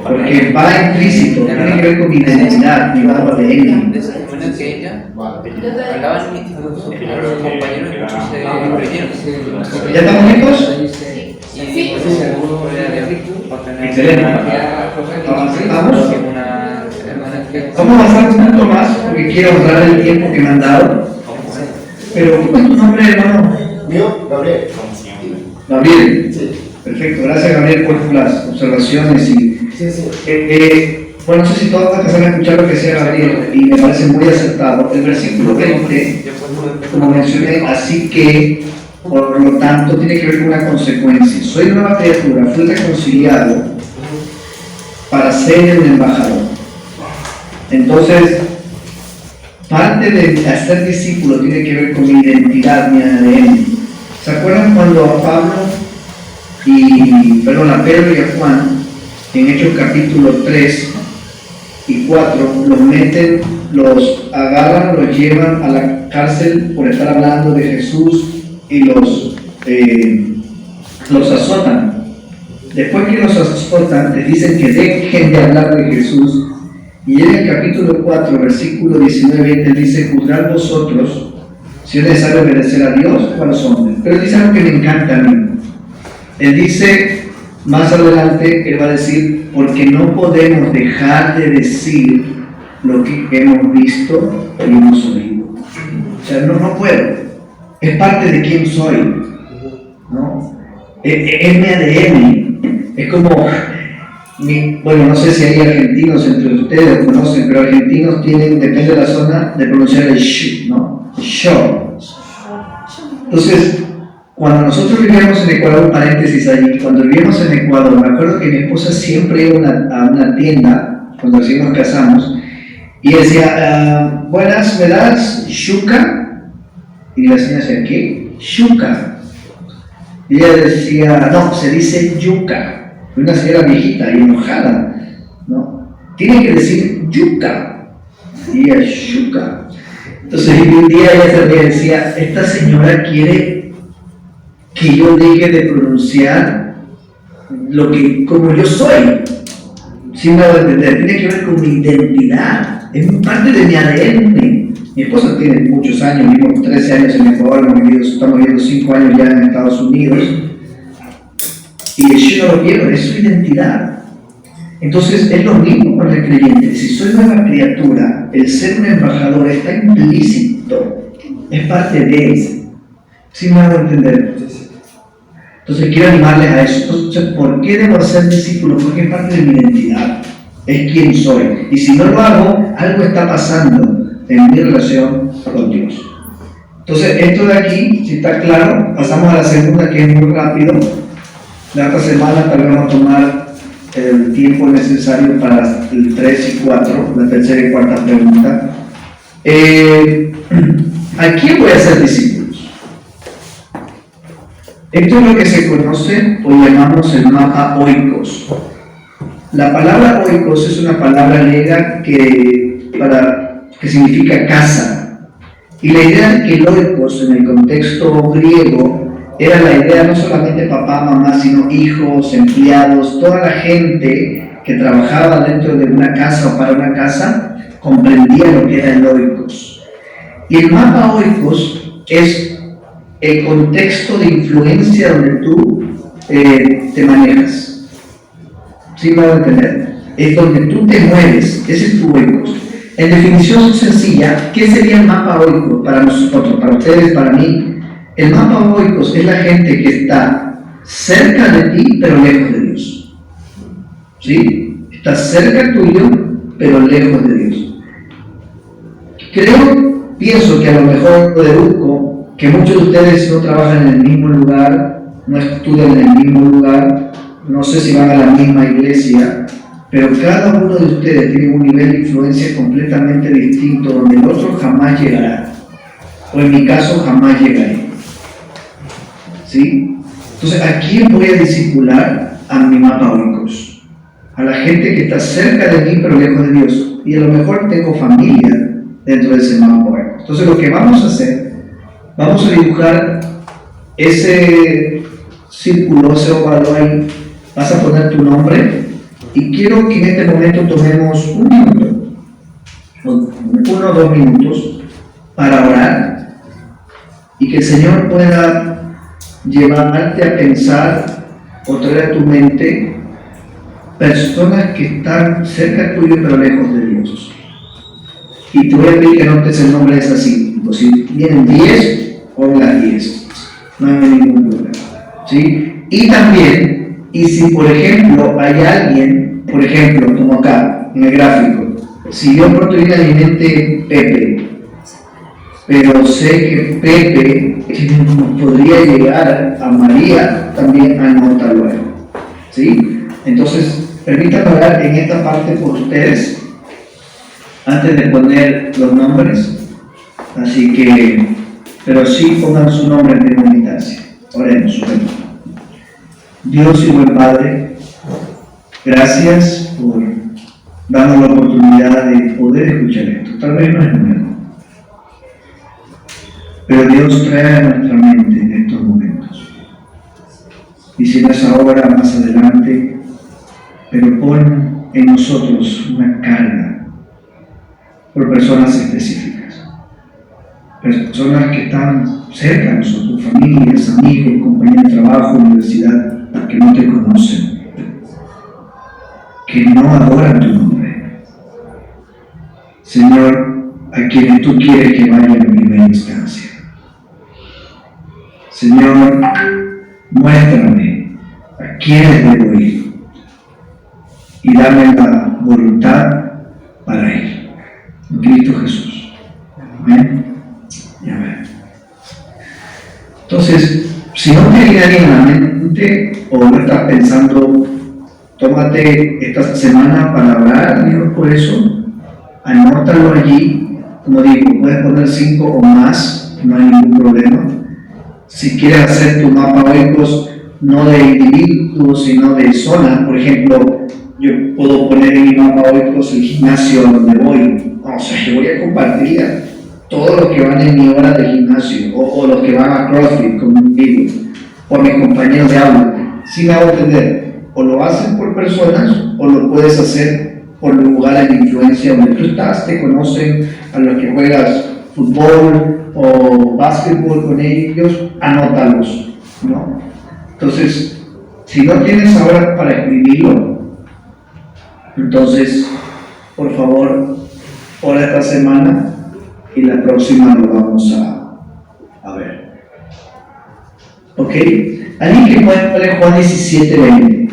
Porque va implícito, tiene que ver con mi identidad, mi ADN. Testimonio que ella hablaba en mi instituto, sus compañeros y muchos se creyeron. ¿Ya estamos listos? Y algunos Excelente. Vamos. Vamos a avanzar un punto más porque quiero honrar el tiempo que me han dado. Pero, ¿cómo es tu nombre, hermano? Mío, Gabriel. Gabriel. Sí. Perfecto, gracias Gabriel por las observaciones y bueno, no sé si todos alcanzan a escuchar lo que sea Gabriel y me parece muy acertado. El versículo 20, como mencioné, así que por lo tanto tiene que ver con una consecuencia. Soy nueva criatura, fui reconciliado para ser un embajador. Entonces, parte de hacer discípulo tiene que ver con mi identidad, mi ADN. ¿Se acuerdan cuando a Pedro y a Juan, en Hechos capítulo 3 y 4, los meten, los agarran, los llevan a la cárcel por estar hablando de Jesús y los azotan? Después que los azotan, les dicen que dejen de hablar de Jesús. Y en el capítulo 4, versículo 19, dice: juzgad vosotros si es necesario obedecer a Dios o a los hombres. Pero dice algo que me encanta a mí. Él dice, más adelante, él va a decir, porque no podemos dejar de decir lo que hemos visto y hemos oído. O sea, no puedo. Es parte de quién soy, ¿no? Es mi ADN. Es como, bueno, no sé si hay argentinos entre ustedes, conocen, pero argentinos tienen, depende de la zona, de pronunciar el sh, ¿no? Show. Entonces, cuando nosotros vivíamos en Ecuador, un paréntesis allí, cuando vivíamos en Ecuador, me acuerdo que mi esposa siempre iba a una tienda, cuando recién nos casamos, y decía, buenas, ¿me das yuca? Y la señora decía, ¿qué? Yuca. Y ella decía, no, se dice yuca. Una señora viejita y enojada, ¿no? Tiene que decir yuca. Y ella, yuca. Entonces un día ella se decía, esta señora quiere que yo deje de pronunciar como yo soy. Sin nada entender, tiene que ver con mi identidad, es parte de mi ADN. Mi esposa tiene muchos años, vivimos 13 años en Ecuador, estamos viviendo 5 años ya en Estados Unidos. Y yo no lo quiero, es su identidad. Entonces es lo mismo con el creyente. Si soy nueva criatura, el ser un embajador está implícito, es parte de él. ¿Sí me hago entender? Entonces quiero animarles a eso. Entonces, ¿por qué debo ser discípulo? Porque es parte de mi identidad, es quien soy. Y si no lo hago, algo está pasando en mi relación con Dios. Entonces esto de aquí, si está claro, pasamos a la segunda, que es muy rápido. La otra semana tal vez vamos a tomar el tiempo necesario para el 3 y 4, la tercera y cuarta pregunta. ¿A quién voy a ser discípulos? Esto es lo que se conoce o llamamos el mapa oikos. La palabra oikos es una palabra griega que significa casa. Y la idea de que el oikos en el contexto griego era la idea no solamente papá, mamá, sino hijos, empleados, toda la gente que trabajaba dentro de una casa o para una casa, comprendía lo que era el oikos. Y el mapa oikos es el contexto de influencia donde tú te manejas. ¿Sí me van a entender? Es donde tú te mueves, ese es tu oikos. En definición sencilla, ¿qué sería el mapa oikos para nosotros, para ustedes, para mí? El mapa oikos es la gente que está cerca de ti, pero lejos de Dios. ¿Sí? Está cerca tuyo, pero lejos de Dios. Pienso que a lo mejor deduzco que muchos de ustedes no trabajan en el mismo lugar, no estudian en el mismo lugar, no sé si van a la misma iglesia, pero cada uno de ustedes tiene un nivel de influencia completamente distinto, donde el otro jamás llegará. O en mi caso, jamás llegaré. ¿Sí? Entonces, ¿a quién voy a discipular? A mi mapa oikos. A la gente que está cerca de mí, pero lejos de Dios. Y a lo mejor tengo familia dentro de ese mapa oikos. Entonces, lo que vamos a hacer, vamos a dibujar ese círculo, ese óvalo ahí. Vas a poner tu nombre. Y quiero que en este momento tomemos un minuto, 1 o 2 minutos, para orar. Y que el Señor pueda llevarte a pensar o traer a tu mente personas que están cerca tuyo pero lejos de Dios. Y te voy a pedir que notes el nombre de esas 5. Si vienen 10, pon las 10. No hay ningún problema. ¿Sí? Y también, y si por ejemplo hay alguien, por ejemplo, como acá en el gráfico, si yo pronto viene a mi mente Pepe, pero sé que Pepe podría llegar a María, también anótalo ahí. ¿Sí? Entonces, permítanme hablar en esta parte por ustedes, antes de poner los nombres. Así que, pero sí pongan su nombre en primera instancia. Oremos. Dios y buen Padre, gracias por darnos la oportunidad de poder escuchar esto. Tal vez no es nuevo, pero Dios trae a nuestra mente en estos momentos. Y si no es ahora, más adelante, pero pon en nosotros una carga por personas específicas. Personas que están cerca de nosotros, familias, amigos, compañeros de trabajo, universidad, que no te conocen, que no adoran tu nombre. Señor, a quienes tú quieres que vayan en primera instancia. Señor, muéstrame a quienes debo ir y dame la voluntad para ir. En Cristo Jesús. Amén. Y amén. Entonces, si no te viene alguien a la mente o no estás pensando, tómate esta semana para orar a Dios por eso, anótalo allí. Como digo, puedes poner 5 o más, no hay ningún problema. Si quieres hacer tu mapa oikos, no de individuos, sino de zona, por ejemplo, yo puedo poner en mi mapa oikos el gimnasio donde voy. O sea, yo voy a compartir todos los que van en mi hora de gimnasio, o los que van a CrossFit conmigo, o mis compañeros de aula. Si me hago entender, o lo haces por personas, o lo puedes hacer por lugares de influencia donde tú estás, te conocen, a los que juegas fútbol o básquetbol con ellos, anótalos, ¿no? Entonces, si no tienes ahora para escribirlo, entonces, por favor, ora esta semana y la próxima lo vamos a ver. ¿Ok? ¿Alguien que puede poner Juan 17:20?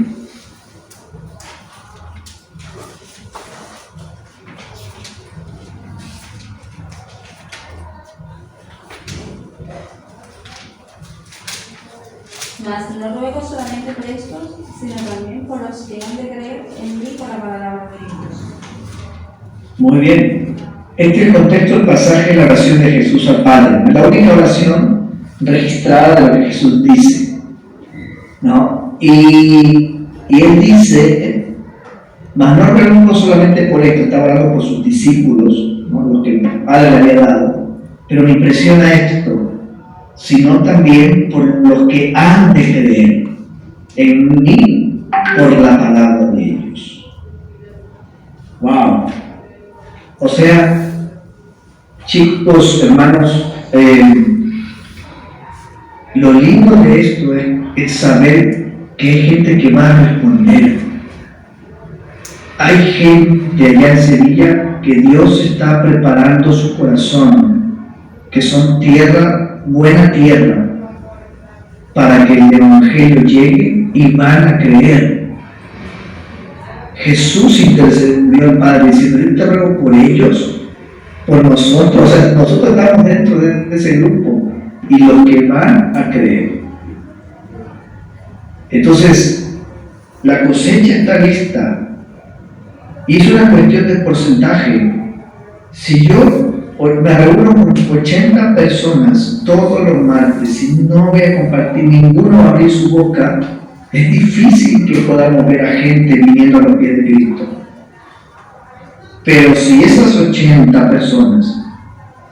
Mas no ruego solamente por estos, sino también por los que han de creer en mí por la palabra de Dios. Muy bien. Este es el contexto del pasaje de la oración de Jesús al Padre. La única oración registrada de lo que Jesús dice, ¿no? Y él dice, mas no ruego solamente por esto, está hablando por sus discípulos, ¿no? Los que el Padre le había dado, pero me impresiona esto, sino también por los que han de creer en mí por la palabra de ellos. ¡Wow! O sea, chicos, hermanos, lo lindo de esto es saber que hay gente que va a responder. Hay gente allá en Sevilla que Dios está preparando su corazón, que son buena tierra, para que el Evangelio llegue y van a creer. Jesús intercedió al Padre diciendo, yo te ruego por ellos, por nosotros. O sea, nosotros estamos dentro de ese grupo y los que van a creer. Entonces, la cosecha está lista y es una cuestión de porcentaje. Si yo me reúno con 80 personas todos los martes y no voy a compartir, ninguno va a abrir su boca, es difícil que podamos ver a gente viniendo a los pies de Cristo. Pero si esas 80 personas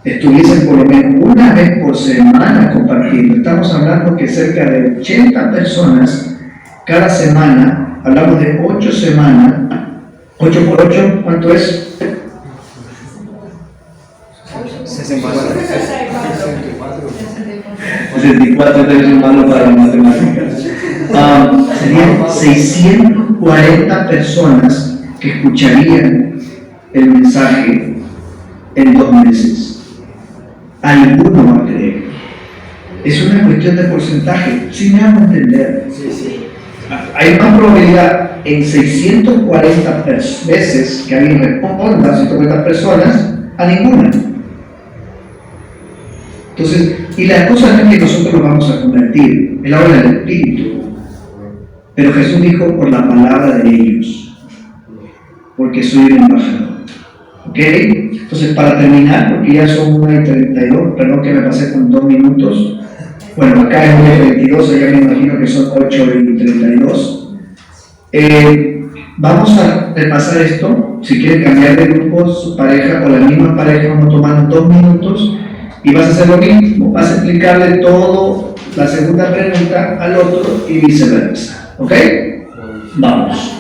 estuviesen por lo menos una vez por semana compartiendo, estamos hablando que cerca de 80 personas cada semana, hablamos de 8 semanas, 8 por 8, ¿cuánto es? 64, entonces es malo para las matemáticas. Serían 600 40 personas que escucharían el mensaje en 2 meses. Alguno va a creer. Es una cuestión de porcentaje. ¿Sí me hago entender? Hay una probabilidad en 640 veces que alguien responda, 140 personas, a ninguna. Entonces, y la cosa no es que nosotros nos vamos a convertir, él habla del Espíritu, pero Jesús dijo por la palabra de ellos, porque soy el embajador. ¿Ok? Entonces, para terminar, porque ya son 1:32, perdón que me pasé con 2 minutos. Bueno, acá es 1:32, allá me imagino que son 8:32. Vamos a repasar esto. Si quieren cambiar de grupo, su pareja o la misma pareja, vamos a tomar 2 minutos y vas a hacer lo mismo. Vas a explicarle todo, la segunda pregunta al otro y viceversa. ¿Ok? Vamos.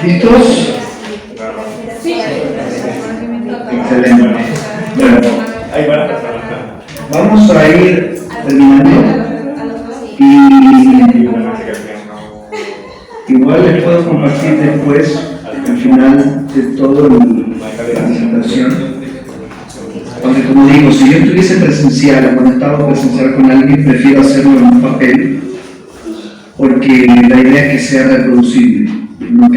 ¿Listos? Excelente. Bueno, vamos a ir terminando y igual les puedo compartir después, al final de toda la presentación. Porque como digo, si yo estuviese presencial o cuando estaba presencial con alguien, prefiero hacerlo en un papel, porque la idea es que sea reproducible, no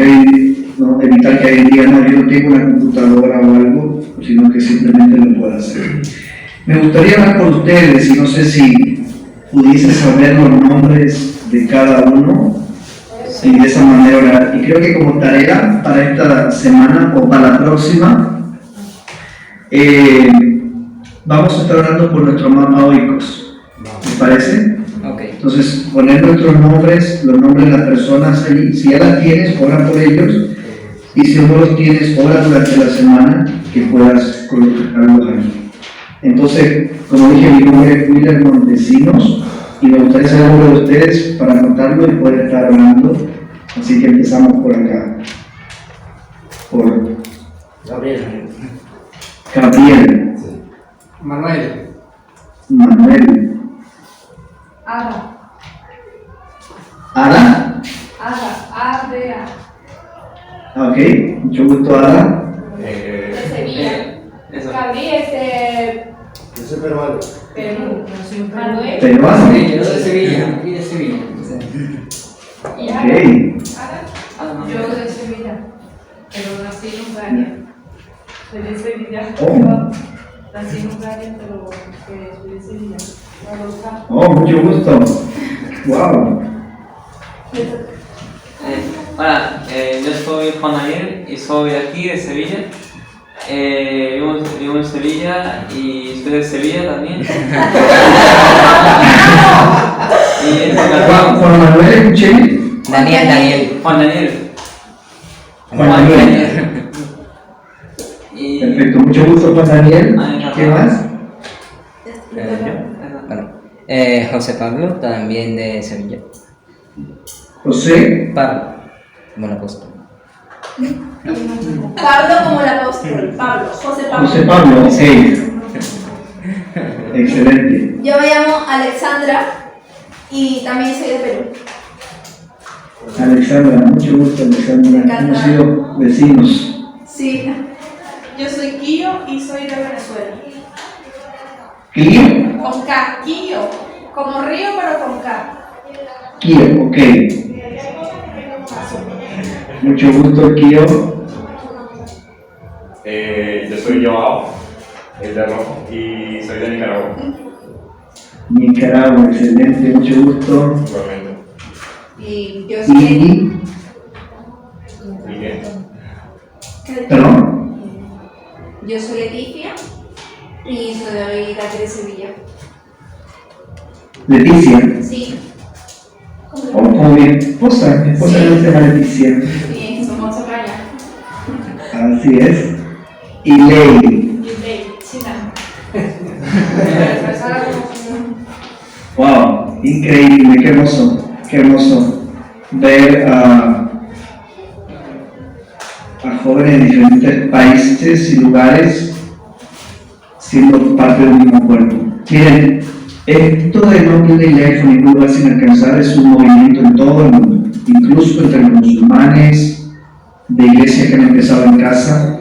evitar que hoy en día yo no tengo una computadora o algo, sino que simplemente lo pueda hacer. Me gustaría hablar con ustedes y no sé si pudiese saber los nombres de cada uno y de esa manera orar. Y creo que como tarea para esta semana o para la próxima, vamos a estar orando por nuestros más oicos. ¿Les parece? Ok. Entonces, poner nuestros nombres, los nombres de las personas ahí. Si ya las tienes, ora por ellos. Y si no los tienes, ora durante la semana que puedas colocarlos ahí. Entonces, como dije, mi nombre es William Montesinos y me gustaría saber el nombre de ustedes para anotarlo y poder estar hablando. Así que empezamos por acá. Por Gabriel. Gabriel. Manuel. Manuel. Ada. Ada. A-D-A. Ok, mucho gusto, Ada. De Sevilla. Eso. Gabriel es de Yo soy peruano. Perú. Manuel. Peruano. Sí, yo de Sevilla, y de Sevilla. Y Ada. Ok. Ada. Yo de Sevilla, pero nací en Hungría. Soy de Sevilla. Oh. Nací en Hungría, pero soy de Sevilla. La Rosa. Oh, mucho gusto. Wow. Hola, yo soy Juan Daniel y soy de aquí, de Sevilla. Vivo en Sevilla y soy de Sevilla también. Y Juan Manuel, escuché. Daniel. Juan Daniel. Juan Manuel. Y Perfecto, mucho gusto, Juan Daniel. ¿Qué más? Bueno, José Pablo, también de Sevilla. José. Pablo, bueno, apóstol. Pablo como el apóstol. Pablo. José Pablo. José Pablo, ok. Excelente. Yo me llamo Alexandra y también soy de Perú. Alexandra, mucho gusto, Alexandra. encanta. Hemos sido vecinos. Sí. Yo soy Quillo y soy de Venezuela. Kio. Con K, Quillo. Como río, pero con K. Kio, ok. Mucho gusto, Kio. Yo soy Joao, el de rojo, y soy de Nicaragua, Nicaragua, excelente, mucho gusto. igualmente. Y yo soy Y, ¿Y qué? perdón, Yo soy Leticia y soy de aquí de Sevilla. Leticia. Sí, Oh, como mi esposa no se llama Leticia. sí, somos tocaya. Así es. Y Ley. China. Wow, increíble, qué hermoso ver a jóvenes de diferentes países y lugares siendo parte del mismo cuerpo. Miren, esto de no Play Life en ningún lugar sin alcanzar es un movimiento en todo el mundo, incluso entre los musulmanes, de iglesias que han empezado en casa.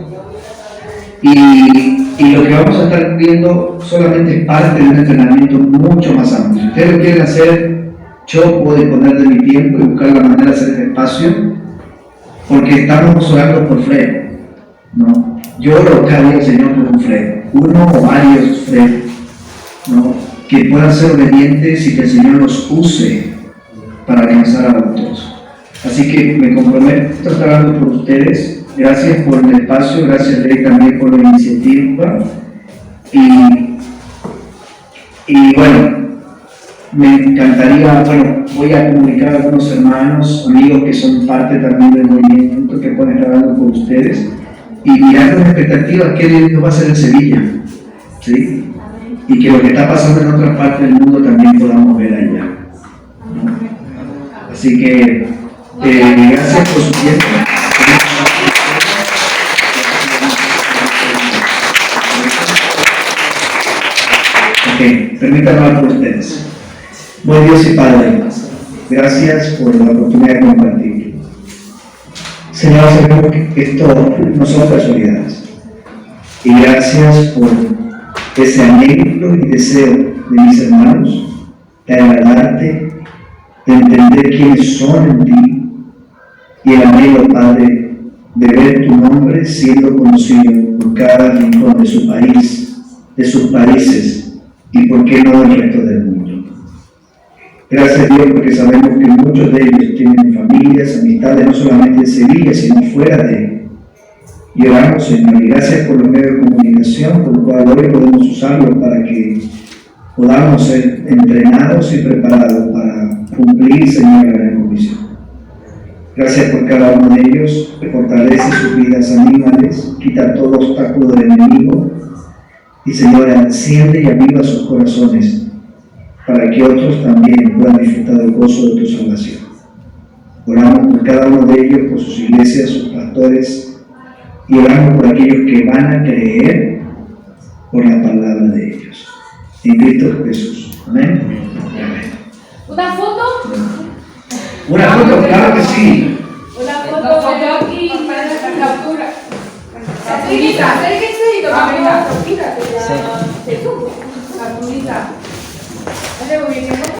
Y lo que vamos a estar viendo solamente es parte de un entrenamiento mucho más amplio. Si ustedes lo quieren hacer, yo puedo disponer de mi tiempo y buscar la manera de hacer este espacio, porque estamos orando por Fred, ¿no? Yo oro cada día al Señor por un Fred, uno o varios Fred, ¿no? Que puedan ser obedientes y que el Señor los use para alcanzar a otros. Así que me comprometo a estar orando por ustedes. Gracias por el espacio, gracias Rey también por la iniciativa. Y bueno, me encantaría, voy a comunicar a algunos hermanos, amigos que son parte también del movimiento, que pueden estar hablando con ustedes y mirar con expectativa qué Dios va a hacer en Sevilla, ¿sí? Y que lo que está pasando en otras partes del mundo también podamos ver allá, ¿no? Así que gracias por su tiempo. Ok, permítanme hablar por ustedes. Buen Dios y Padre, gracias por la oportunidad de compartir. Señor, sabemos que esto no son casualidades. Y gracias por ese anhelo y deseo de mis hermanos de agradarte, de entender quiénes son en ti, y el anhelo, Padre, de ver tu nombre siendo conocido por cada rincón de su país, de sus países, y por qué no del resto del mundo. Gracias, Dios, porque sabemos que muchos de ellos tienen familias, amistades, no solamente en Sevilla, sino fuera de Y oramos, Señor, y gracias por los medios de comunicación, por los cuales hoy podemos usarlos para que podamos ser entrenados y preparados para cumplir, Señor, la gran comisión. Gracias por cada uno de ellos, fortalece sus vidas, anímales, quita todo obstáculo del enemigo y, Señor, enciende y aviva sus corazones para que otros también puedan disfrutar del gozo de tu salvación. Oramos por cada uno de ellos, por sus iglesias, sus pastores, y oramos por aquellos que van a creer por la palabra de ellos. En Cristo Jesús. Amén. Amén. ¿Una foto? Una foto, claro que sí. Una foto de yo aquí para la captura. Acérquense y tomamos una foto. Sí. Capturita. Hace movimiento.